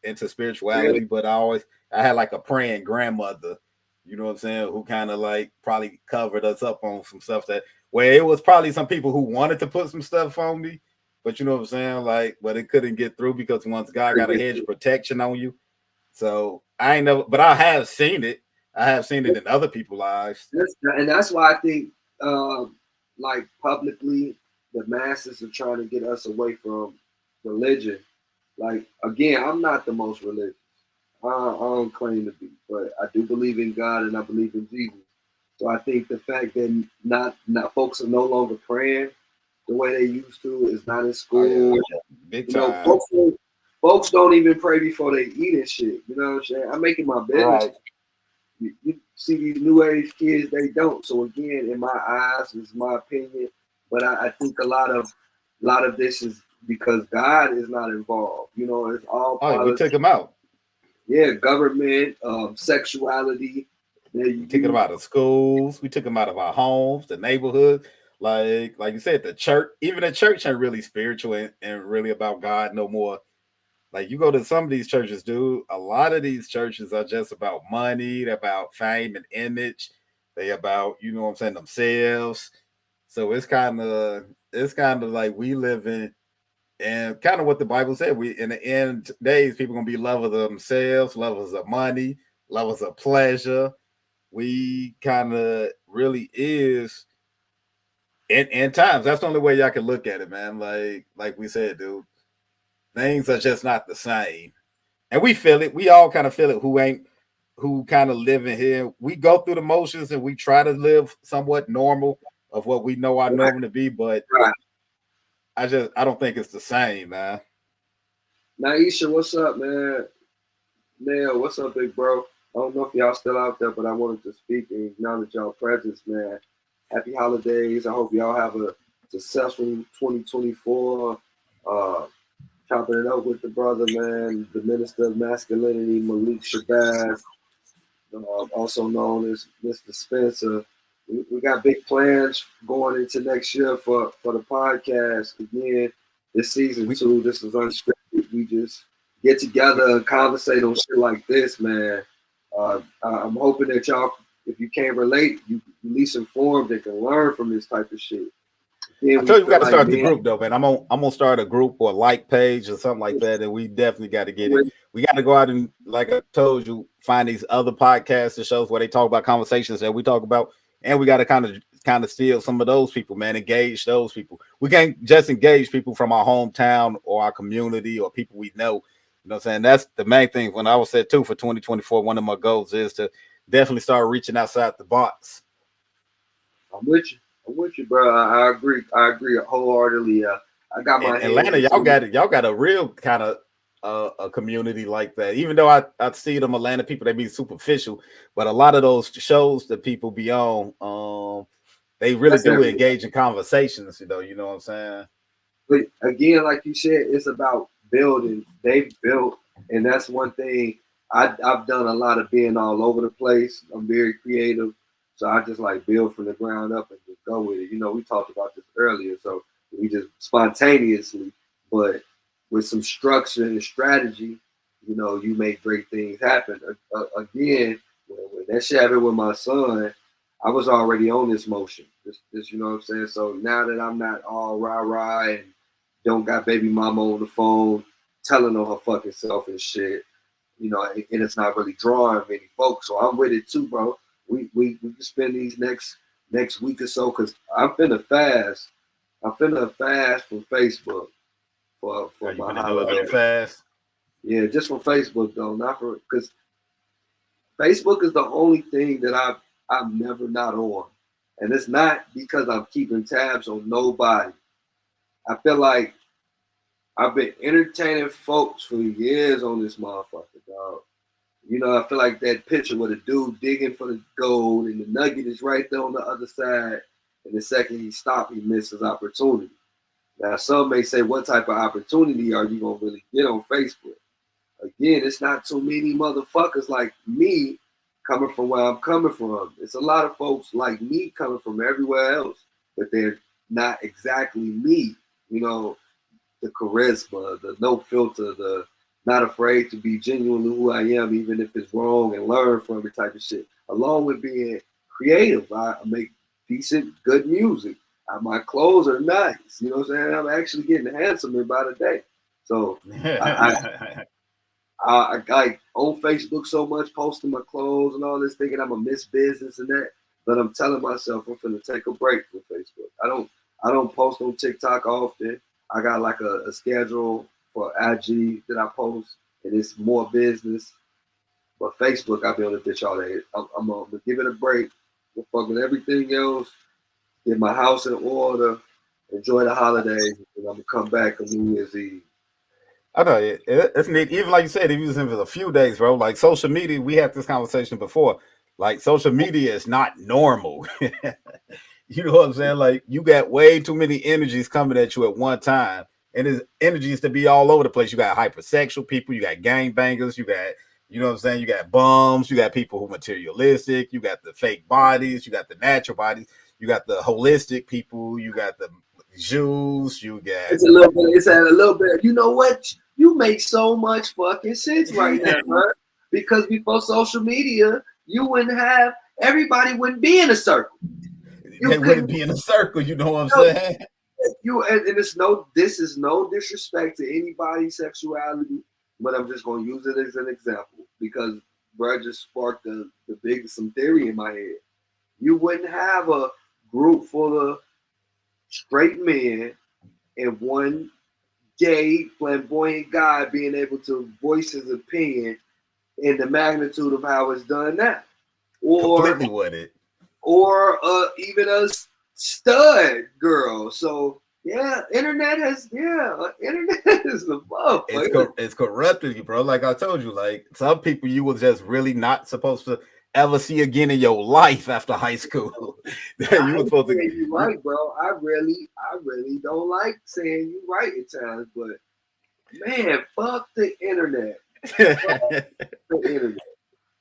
into spirituality, but I had like a praying grandmother, you know what I'm saying, who kind of like probably covered us up on some stuff where it was probably some people who wanted to put some stuff on me, but you know what I'm saying, like, but it couldn't get through because once God got a hedge of protection on you. So I ain't never, but I have seen it. I have seen it in other people's lives. And that's why I think, like publicly, the masses are trying to get us away from religion. Like, again, I'm not the most religious. I don't claim to be, but I do believe in God and I believe in Jesus. So I think the fact that not folks are no longer praying the way they used to, is not in school. Oh, yeah. Big time. Folks don't even pray before they eat and shit. You know what I'm saying? I'm making my business. Right. You see these new age kids, they don't. So again, in my eyes, it's my opinion. But I think a lot of this is because God is not involved. You know, it's all we took him out. Yeah, government, sexuality. We took him out of schools. We took him out of our homes, the neighborhood. Like you said, the church. Even the church ain't really spiritual and really about God no more. Like, you go to some of these churches, dude. A lot of these churches are just about money, about fame and image. They about, you know what I'm saying, themselves. So it's kind of like we live in, and kind of what the Bible said. We in the end days, people gonna be lovers of themselves, lovers of money, lovers of pleasure. We kind of really is in times. That's the only way y'all can look at it, man. Like we said, dude, things are just not the same. And we feel it. We all kind of feel it who kind of live in here. We go through the motions and we try to live somewhat normal of what we know our normal to be, but I don't think it's the same, man. Naisha, what's up, man? Nail, what's up, big bro? I don't know if y'all still out there, but I wanted to speak and acknowledge y'all presence, man. Happy holidays. I hope y'all have a successful 2024. Chopping it up with the brother, man, the Minister of Masculinity, Malik Shabazz, also known as Mr. Spencer. We got big plans going into next year for the podcast. Again, this season 2, this is unscripted. We just get together and conversate on shit like this, man. I'm hoping that y'all, if you can't relate, you at least informed and can learn from this type of shit. I told you we got to start the group though, man. I'm gonna start a group or a like page or something like that, and we definitely got to get it. We got to go out and, like I told you, find these other podcasts and shows where they talk about conversations that we talk about, and we got to kind of steal some of those people, man. Engage those people. We can't just engage people from our hometown or our community or people we know. You know what I'm saying? That's the main thing. When I was said too for 2024, one of my goals is to definitely start reaching outside the box. I'm with you, bro. I agree wholeheartedly. I got my Atlanta. Y'all got a real kind of a community like that. Even though I see them Atlanta people, they be superficial, but a lot of those shows that people be on, they really do engage in conversations. You know what I'm saying? But again, like you said, it's about building. They've built, and that's one thing. I've done a lot of being all over the place. I'm very creative. So I just like build from the ground up and just go with it. You know, we talked about this earlier. So we just spontaneously, but with some structure and strategy, you know, you make great things happen. Again, when that shit happened with my son, I was already on this motion. This, you know what I'm saying? So now that I'm not all rah-rah and don't got baby mama on the phone telling on her fucking self and shit, you know, and it's not really drawing many folks. So I'm with it too, bro. We can spend these next week or so, because I'm finna fast. I'm finna fast from Facebook for my holiday. Fast? Yeah, just from Facebook though, not for, because Facebook is the only thing that I'm never not on, and it's not because I'm keeping tabs on nobody. I feel like I've been entertaining folks for years on this motherfucker, dog. You know, I feel like that picture with a dude digging for the gold and the nugget is right there on the other side. And the second he stops, he misses opportunity. Now, some may say, what type of opportunity are you going to really get on Facebook? Again, it's not too many motherfuckers like me coming from where I'm coming from. It's a lot of folks like me coming from everywhere else, but they're not exactly me. You know, the charisma, the no filter, the not afraid to be genuinely who I am, even if it's wrong, and learn from it type of shit. Along with being creative, I make decent, good music. My clothes are nice. You know what I'm saying? I'm actually getting handsomer by the day. So I like on Facebook so much, posting my clothes and all this, thinking I'm a miss business and that. But I'm telling myself I'm finna take a break from Facebook. I don't post on TikTok often. I got like a schedule for IG that I post, and it's more business. But Facebook, I'll be on the bitch all day. I'm gonna give it a break. We'll fuck with everything else. Get my house in order. Enjoy the holidays, and I'm gonna come back on New Year's Eve. I know it's neat. Even like you said, even if it's a few days, bro. Like social media, we had this conversation before. Like social media is not normal. You know what I'm saying? Like you got way too many energies coming at you at one time. And his energies to be all over the place. You got hypersexual people, you got gangbangers, you got, you know what I'm saying, you got bums, you got people who are materialistic, you got the fake bodies, you got the natural bodies, you got the holistic people, you got the Jews, you got it's a little bit. You know what? You make so much fucking sense right now, bro. Because before social media, you wouldn't have everybody wouldn't be in a circle. They wouldn't be in a circle, you know what I'm saying? And this is no disrespect to anybody's sexuality, but I'm just gonna use it as an example because bro just sparked the biggest some theory in my head. You wouldn't have a group full of straight men and one gay, flamboyant guy being able to voice his opinion in the magnitude of how it's done now. Completely with it. Or even a stud girl. So yeah, internet is the fuck. It's corrupted you, bro. Like I told you, like some people you was just really not supposed to ever see again in your life after high school. You were supposed to. You're right, bro. I really don't like saying you right at times, but man, fuck the internet. Fuck the internet.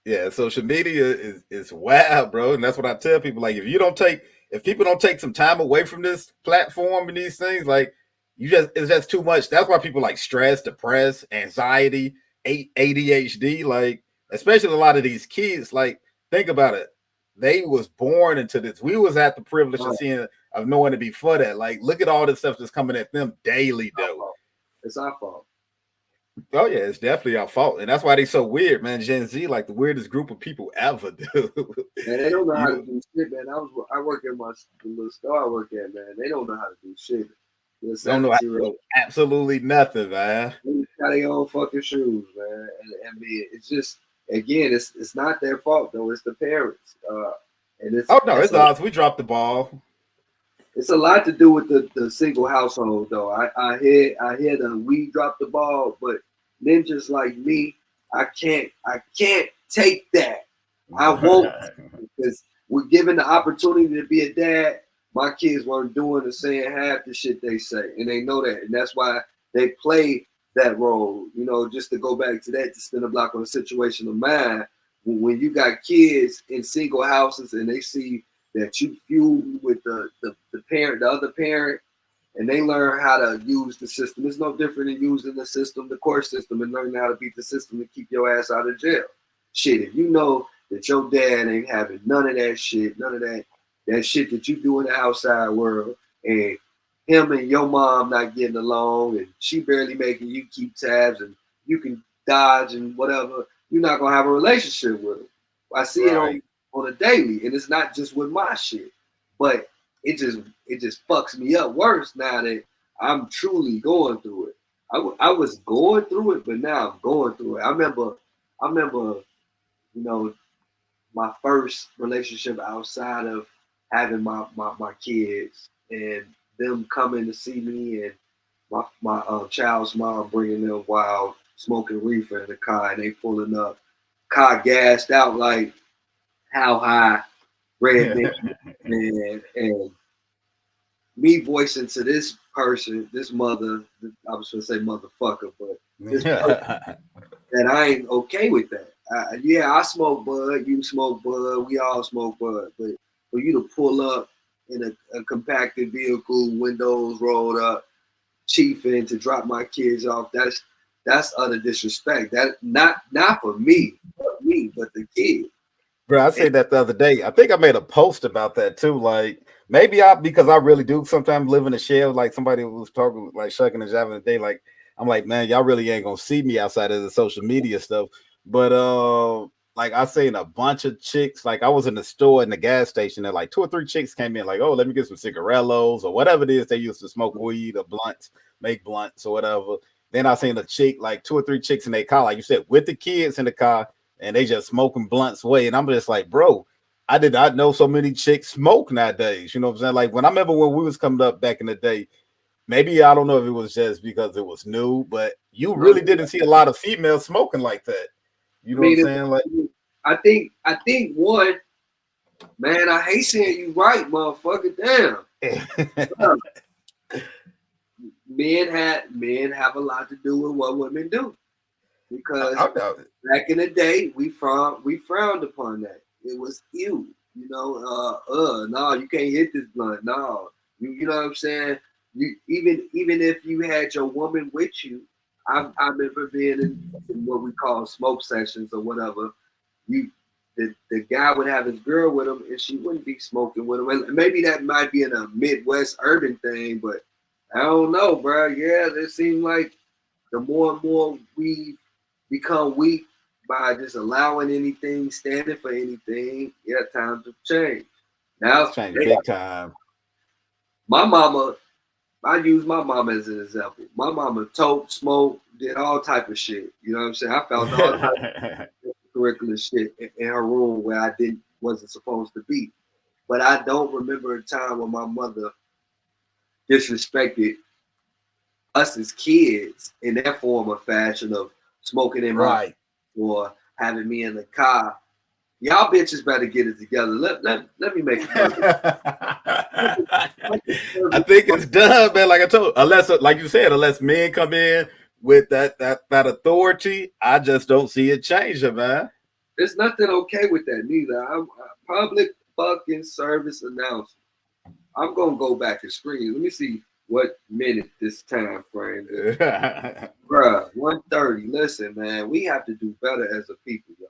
Yeah, social media is wild, bro, and that's what I tell people. Like, if people don't take some time away from this platform and these things, like it's just too much. That's why people like stress, depressed, anxiety, ADHD, like especially a lot of these kids. Like, think about it. They was born into this. We was at the privilege of knowing to be for that. Like, look at all this stuff that's coming at them daily, though. It's our fault. Oh yeah, it's definitely our fault, and that's why they so weird, man. Gen Z, like the weirdest group of people ever, dude. Man, they don't know how to do shit, man. I work in my little store I work at, man. They don't know how to do shit. They don't know how to do absolutely nothing, man. They got their own fucking shoes, man. And I mean, it's just again, it's not their fault though. It's the parents. And it's it's us. We dropped the ball. It's a lot to do with the single household, though. I hear the we dropped the ball, but ninjas like me, I can't take that. I won't, because we're given the opportunity to be a dad. My kids weren't doing or saying half the shit they say, and they know that, and that's why they play that role. You know, just to go back to that, to spin a block on a situation of mine. When you got kids in single houses and they see that you feud with the parent, the other parent, and they learn how to use the system. It's no different than using the system, the court system, and learning how to beat the system to keep your ass out of jail. Shit, if you know that your dad ain't having none of that shit, none of that shit that you do in the outside world, and him and your mom not getting along, and she barely making you keep tabs, and you can dodge and whatever, you're not gonna have a relationship with him. I see it on a daily, and it's not just with my shit, but it just fucks me up worse now that I'm truly going through it. I was going through it, but now I'm going through it. I remember, you know, my first relationship outside of having my kids and them coming to see me, and my child's mom bringing them wild smoking reefer in the car, and they pulling up, car gassed out like how high, red man, and me voicing to this person, this mother, I was gonna say motherfucker, but this person, that I ain't okay with that. I smoke bud, you smoke bud, we all smoke bud, but for you to pull up in a compacted vehicle, windows rolled up, chiefing to drop my kids off, that's utter disrespect. That not for me, but the kid. Bro, I said that the other day. I think I made a post about that too. Like maybe because I really do sometimes live in a shell. Like somebody was talking, like shucking and jiving today. Like I'm like, man, y'all really ain't gonna see me outside of the social media stuff. But like I seen a bunch of chicks. Like I was in the store in the gas station, and like 2 or 3 chicks came in. Like, oh, let me get some cigarellos or whatever it is they used to smoke weed or blunts, make blunts or whatever. Then I seen a chick, like 2 or 3 chicks in their car, like you said, with the kids in the car. And they just smoking blunts away. And I'm just like, bro, I did not know so many chicks smoke nowadays. You know what I'm saying? Like when I remember when we was coming up back in the day, maybe I don't know if it was just because it was new, but you really didn't see a lot of females smoking like that. You know what I'm saying? Like I think one, man, I hate saying you right, motherfucker. Damn. Men have a lot to do with what women do. Because back in the day, we frowned upon that. It was you know, no, you can't hit this blunt. No, you know what I'm saying? You even if you had your woman with you, I remember being in what we call smoke sessions or whatever. the guy would have his girl with him, and she wouldn't be smoking with him. And maybe that might be in a Midwest urban thing, but I don't know, bro. Yeah, it seems like the more and more we become weak by just allowing anything, standing for anything, yeah, times have changed. Now, It's changed big time. my mama, I use my mama as an example. My mama tote, smoked, did all type of shit. You know what I'm saying? I found all type of curricular shit in her room where I wasn't supposed to be. But I don't remember a time when my mother disrespected us as kids in that form of fashion of smoking in my Right. or having me in the car. Y'all bitches better get it together. Let me make it. I think it's done, man. Like I told, unless, like you said, unless men come in with that authority, I just don't see it changing, man. There's nothing okay with that neither. I'm a public fucking service announcement. I'm gonna go back and screen. Let me see what minute this time frame is. Bruh, 1:30. Listen, man, we have to do better as a people, y'all.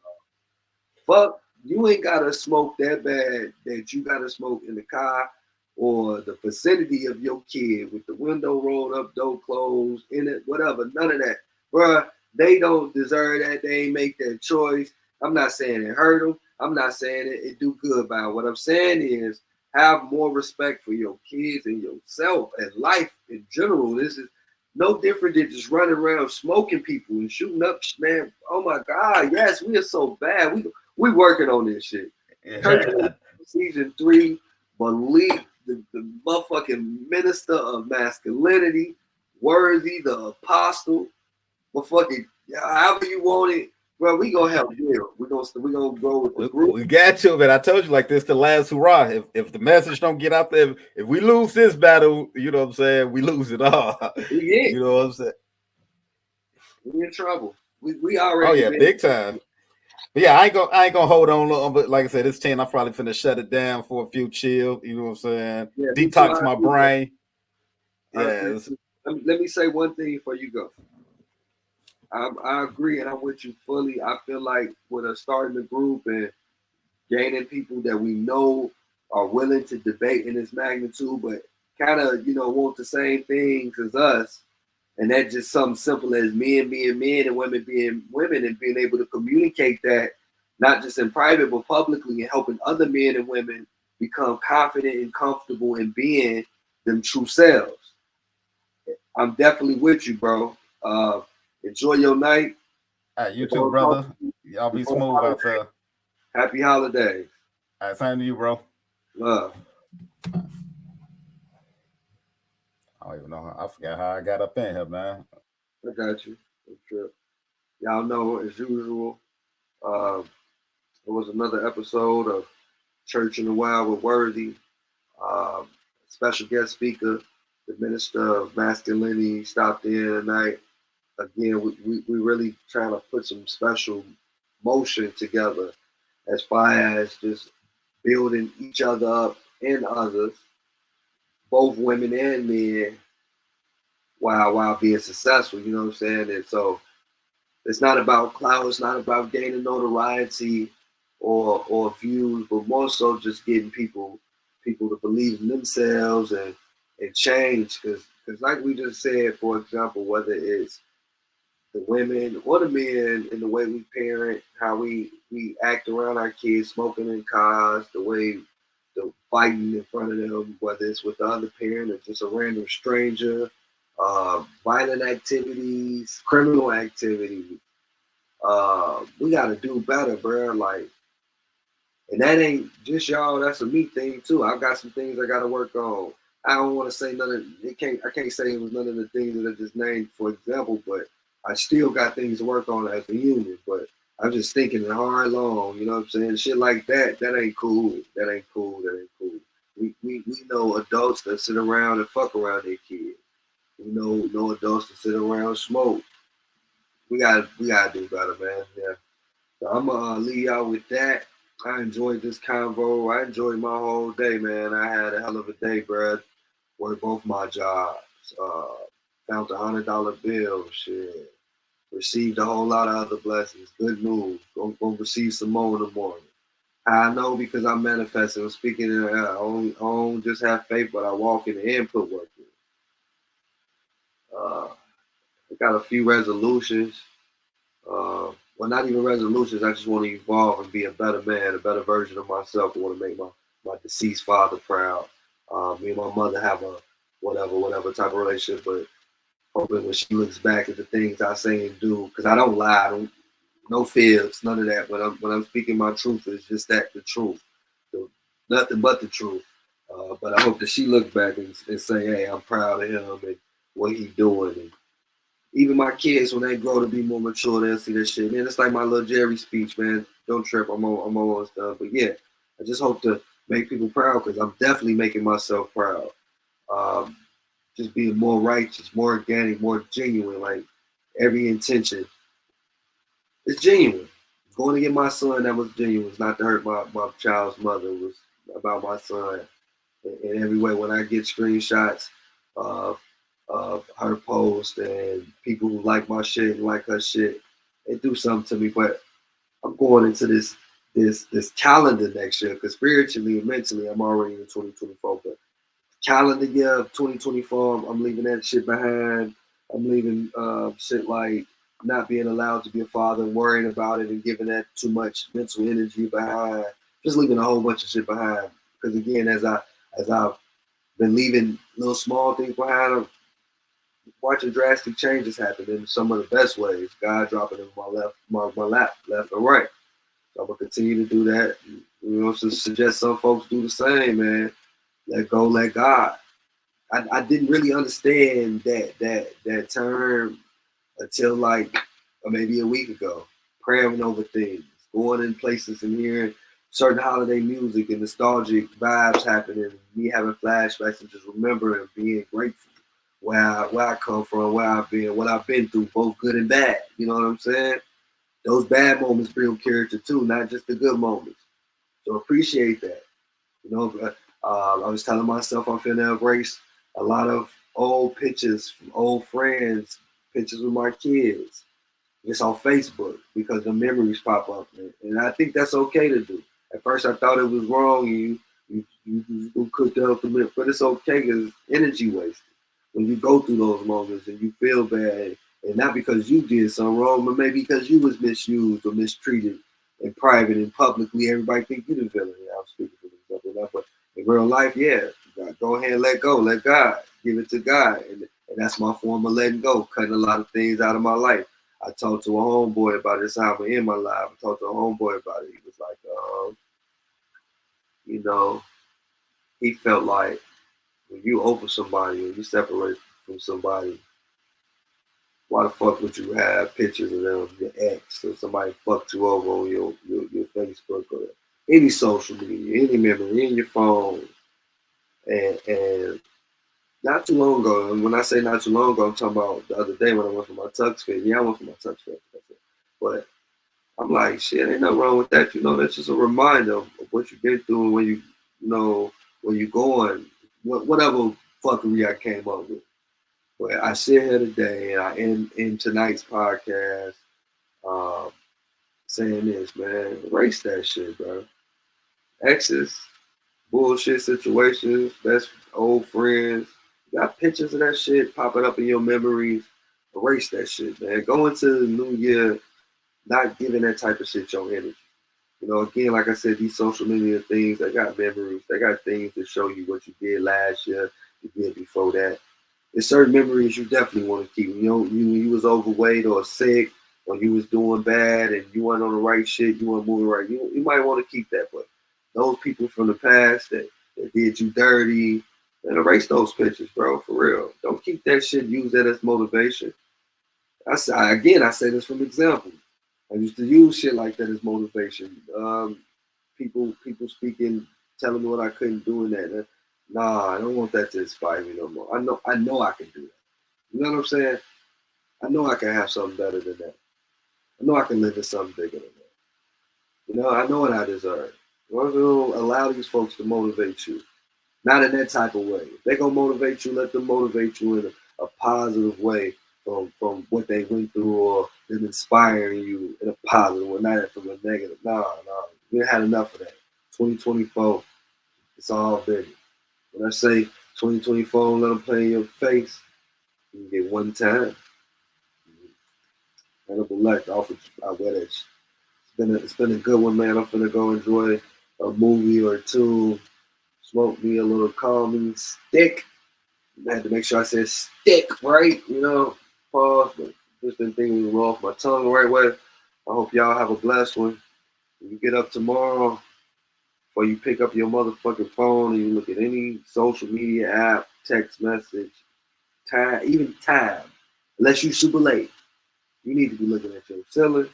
Fuck, you ain't gotta smoke that bad that you gotta smoke in the car or the vicinity of your kid with the window rolled up, door closed, in it, whatever. None of that. Bruh, they don't deserve that. They ain't make that choice. I'm not saying it hurt them. I'm not saying it do good by them. What I'm saying is have more respect for your kids and yourself and life in general. This is no different than just running around smoking people and shooting up, man. Oh my God, yes, we are so bad. We working on this shit. Season 3, believe the motherfucking Minister of Masculinity, Worthy, the Apostle, but fucking however you want it, bro. We gonna help you. We gonna go with the group. We got you, man. I told you like this the last hurrah. If the message don't get out there, if we lose this battle, you know what I'm saying, we lose it all. You know what I'm saying? We in trouble. We already. Oh yeah, big time. But yeah, I ain't gonna hold on long, but like I said, it's 10. I'm probably finna shut it down for a few chill. You know what I'm saying? Yeah, detox my brain. Yeah. Let me say one thing before you go. I agree, and I'm with you fully. I feel like with us starting the group and gaining people that we know are willing to debate in this magnitude, but kind of want the same things as us, and that just something simple as men being men and women being women, and being able to communicate that not just in private but publicly, and helping other men and women become confident and comfortable in being them true selves. I'm definitely with you, bro. Enjoy your night. You too, brother. Y'all be smooth out there. Happy holidays. All right, same to you, bro. Love. I don't even know. I forgot how I got up in here, man. I got you. Y'all know, as usual, there was another episode of Church in the Wild with Worthy. Special guest speaker, the Minister of Masculinity, stopped in tonight. Again, we really trying to put some special motion together as far as just building each other up and others, both women and men, while being successful. You know what I'm saying? And so it's not about clout, it's not about gaining notoriety or views, but more so just getting people to believe in themselves and change. Because like we just said, for example, whether it's the women or the men in the way we parent, how we act around our kids, smoking in cars, the way the fighting in front of them, whether it's with the other parent or just a random stranger, violent activities, criminal activities. We gotta do better, bro. Like, and that ain't just y'all. That's a me thing too. I've got some things I gotta work on. I don't want to say none of it. I can't say it was none of the things that I just named, for example, but I still got things to work on as a unit. But I'm just thinking it hard, long. You know what I'm saying? Shit like that. That ain't cool. That ain't cool. That ain't cool. We know adults that sit around and fuck around their kids. We know adults that sit around and smoke. We gotta do better, man. Yeah. So I'm gonna leave y'all with that. I enjoyed this convo. I enjoyed my whole day, man. I had a hell of a day, bro. Worked both my jobs. Found the $100 bill. Shit. Received a whole lot of other blessings. Good news. Gonna receive some more in the morning. I know because I'm manifesting. I'm speaking. I don't just have faith, but I walk in the input work. I got a few resolutions. Well, not even resolutions. I just want to evolve and be a better man, a better version of myself. I want to make my deceased father proud. Me and my mother have a whatever type of relationship, but hoping when she looks back at the things I say and do, because I don't lie, no fibs, none of that. When I'm speaking my truth, it's just that, the truth, nothing but the truth. But I hope that she look back and say, hey, I'm proud of him and what he doing. And even my kids, when they grow to be more mature, they'll see that shit. Man, it's like my little Jerry speech, man. Don't trip, I'm almost done. But yeah, I just hope to make people proud because I'm definitely making myself proud. Um, just being more righteous, more organic, more genuine. Like every intention is genuine. Going to get my son, that was genuine. It's not to hurt my child's mother. It was about my son in every way. When I get screenshots of her post and people who like my shit and like her shit, it do something to me. But I'm going into this calendar next year because spiritually and mentally I'm already in 2024. But calendar year of 2024, I'm leaving that shit behind. I'm leaving shit like not being allowed to be a father and worrying about it and giving that too much mental energy behind. Just leaving a whole bunch of shit behind. Because again, as I've been leaving little small things behind, I'm watching drastic changes happen in some of the best ways. God dropping in my lap, left and right. So I'm gonna continue to do that. To suggest some folks do the same, man. Let go, let God. I didn't really understand that term until like maybe a week ago. Praying over things, going in places and hearing certain holiday music and nostalgic vibes happening, me having flashbacks and just remembering and being grateful where I come from, where I've been, what I've been through, both good and bad. You know what I'm saying? Those bad moments build character too, not just the good moments. So appreciate that. I was telling myself I'm finna embrace a lot of old pictures from old friends, pictures with my kids, just on Facebook because the memories pop up, and I think that's okay to do. At first, I thought it was wrong. You could up the minute, but it's okay because energy wasted when you go through those moments and you feel bad, and not because you did something wrong, but maybe because you was misused or mistreated in private and publicly. Everybody think you the villain. Yeah, I'm speaking for myself, but in real life, yeah, go ahead and let go, let God, give it to God, and that's my form of letting go, cutting a lot of things out of my life. I talked to a homeboy about this album in my life. I talked to a homeboy about it. He was like, he felt like when you open somebody or you separate from somebody, why the fuck would you have pictures of them, your ex, or somebody fucked you over on your Facebook or any social media, any memory in your phone? And not too long ago, and when I say not too long ago, I'm talking about the other day when I went for my Tux Fit. Yeah, I went for my Tux Fit. But I'm like, shit, ain't nothing wrong with that. That's just a reminder of what you've been through and when you're going, whatever fuckery I came up with. But I sit here today and I end in tonight's podcast saying this, man, erase that shit, bro. Exes, bullshit situations, best old friends. You got pictures of that shit popping up in your memories. Erase that shit, man. Go into the new year not giving that type of shit your energy. Again, like I said, these social media things, they got memories. They got things to show you what you did last year, you did before that. There's certain memories you definitely want to keep. You was overweight or sick or you was doing bad and you weren't on the right shit, you weren't moving right. You might want to keep that, but those people from the past that did you dirty, and erase those pictures, bro, for real. Don't keep that shit, use that as motivation. I say this from example. I used to use shit like that as motivation. People speaking, telling me what I couldn't do in that. Nah, I don't want that to inspire me no more. I know I can do that. You know what I'm saying? I know I can have something better than that. I know I can live in something bigger than that. I know what I deserve. Don't allow these folks to motivate you. Not in that type of way. If they're gonna motivate you, let them motivate you in a positive way from what they went through or them inspiring you in a positive way, not from a negative. Nah. We had enough of that. 2024, it's all bigger. When I say 2024, let them play in your face, you can get one time. Edible Lect, I wear that shit. It's been a good one, man. I'm finna go enjoy a movie or two, smoke me a little calming stick. I had to make sure I said stick right, you know, pause, but just didn't think it would roll off my tongue the right way. I hope y'all have a blessed one. When you get up tomorrow, before you pick up your motherfucking phone and you look at any social media app, text message, even time, unless you super late, you need to be looking at your ceiling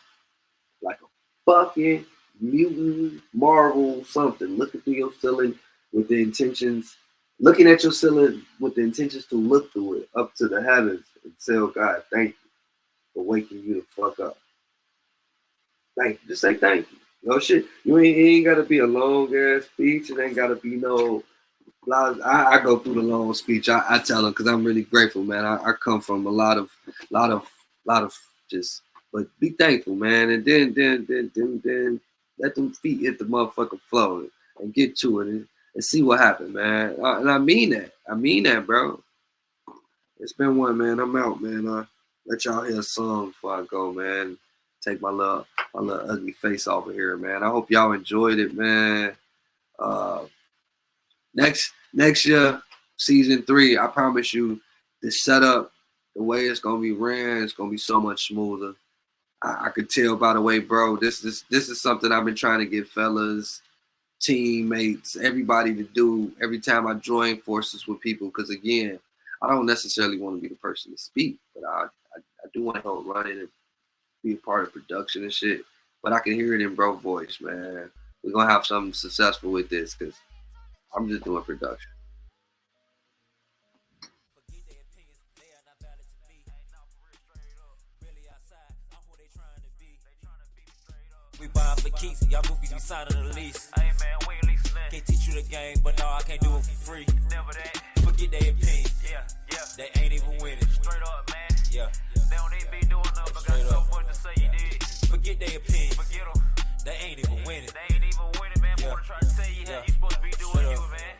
like a fucking mutant Marvel something. Looking through your ceiling with the intentions, looking at your ceiling with the intentions to look through it up to the heavens and tell God, thank you for waking you the fuck up. Thank you. Just say thank you. No shit. It ain't gotta be a long ass speech. It ain't gotta be no. I go through the long speech. I tell them because I'm really grateful, man. I come from a lot of just, but be thankful, man, and then let them feet hit the motherfucking floor and get to it and see what happens, man. And I mean that, bro. It's been one, man. I'm out, man. Let y'all hear a song before I go, man. Take my little ugly face off of here, man. I hope y'all enjoyed it, man. Next year, season 3, I promise you, the setup, the way it's gonna be ran, it's gonna be so much smoother. I could tell by the way, bro. This is something I've been trying to get fellas, teammates, everybody to do every time I join forces with people. Because again, I don't necessarily want to be the person to speak, but I do want to help run it and be a part of production and shit. But I can hear it in bro voice, man. We're gonna have something successful with this because I'm just doing production. We buying for keys, y'all goofies be signing the lease. Hey man, we ain't leasing that. Can't teach you the game, but no, I can't do it for free. Never that. Forget their opinions. Yeah. They ain't even winning. Straight up, man. Yeah. They don't even be doing nothing. I got so much to say you did. Forget their opinions. Forget them. They ain't even winning. They ain't even winning, man. More to try to tell you how you supposed to be doing you, man.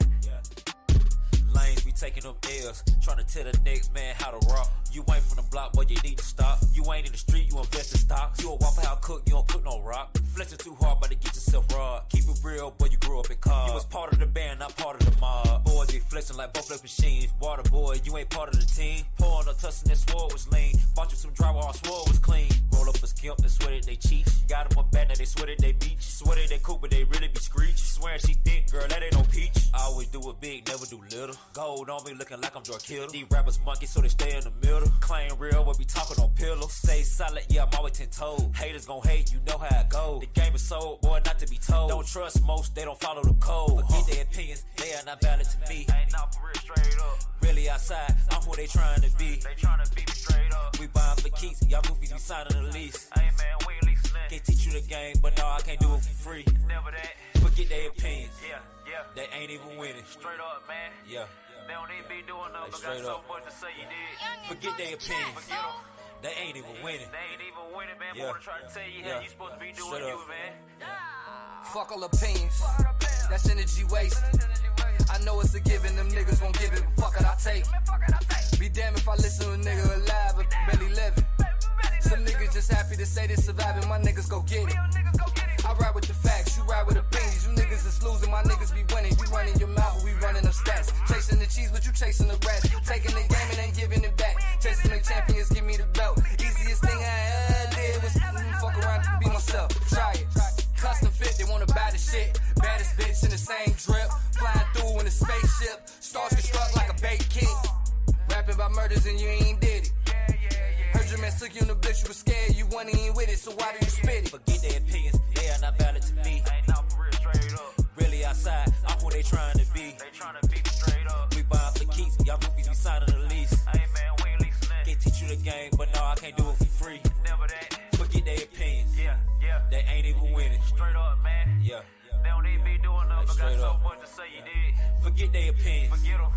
Lanes be taking them L's, trying to tell the next man how to rock. You ain't from the block, boy, you need to stop. You ain't in the street, you invest in stocks. You a Waffle House cook, you don't cook no rock. Flexing too hard, about to get yourself raw. Keep it real, boy, you grew up in cars. You was part of the band, not part of the mob. Boys be flexing like both flex machines. Water boy, you ain't part of the team. Pouring no tussing, that swore was lean. Bought you some drywall, swore was clean. Roll up a skimp, and swear that they cheat. Got them on back, now they swear that they beat. Swear that they cool, but they really be screech. Swearing she thick, girl, that ain't no peach. I always do it big, never do little. Gold on me, looking like I'm drug killer. These rappers monkey, so they stay in the middle. Claim real, we be talking on pillows. Stay solid, yeah, I'm always 10 toes. Haters gon' hate, you know how it goes. The game is sold, boy, not to be told. Don't trust most, they don't follow the code. Forget their opinions, they are not valid to me. Ain't not for real, straight up. Really outside, I'm who they trying to be. They trying to be me straight up. We buying for keys, y'all goofies be signing the lease. Hey man, we ain't leasing that. Can't teach you the game, but no, I can't do it for free. Never that. Forget their opinions. Yeah. They ain't even winning. Straight up, man. Yeah. They don't even be doing nothing, but got so much to say you did. Forget their opinions. Forget them. They ain't even winning. They ain't even winning, man. More to try to tell you how you supposed to be doing you, man. Fuck all opinions. That's energy wasted. I know it's a given, them niggas won't give it, but fuck it, I take it. Be damned if I listen to a nigga alive or barely living. Some niggas just happy to say they surviving, my niggas go get it. I ride with the facts, you ride with opinions. You niggas is losing, my niggas be winning. You running your mouth, we running them stats. Chasing the cheese, but you chasing the rats. Taking the game and then giving it back. Chasing make champions, give me the belt. Easiest thing I ever did was fuck around and be myself. Try it. Custom fit, they wanna buy the shit. Baddest bitch in the same drip. Flying through in a spaceship. Stars construct like a bait kid. Rapping about murders and you ain't did it. Heard your man took you in the bitch, you was scared, you wasn't even with it, so why do you spit it? Forget their opinions, they are not valid to me. Ain't not for real, straight up. Really outside, I'm who they trying to be. They trying to be me straight up. We buying for keys, y'all goofies be signing the lease. Hey man, we ain't leasing that. Can't teach you the game, but no, I can't do it for free. Never that. Forget their opinions. Yeah. They ain't even winning. Straight up, man. Yeah. They don't even be doing nothing, but got so much to say you did. Forget their opinions. Forget them.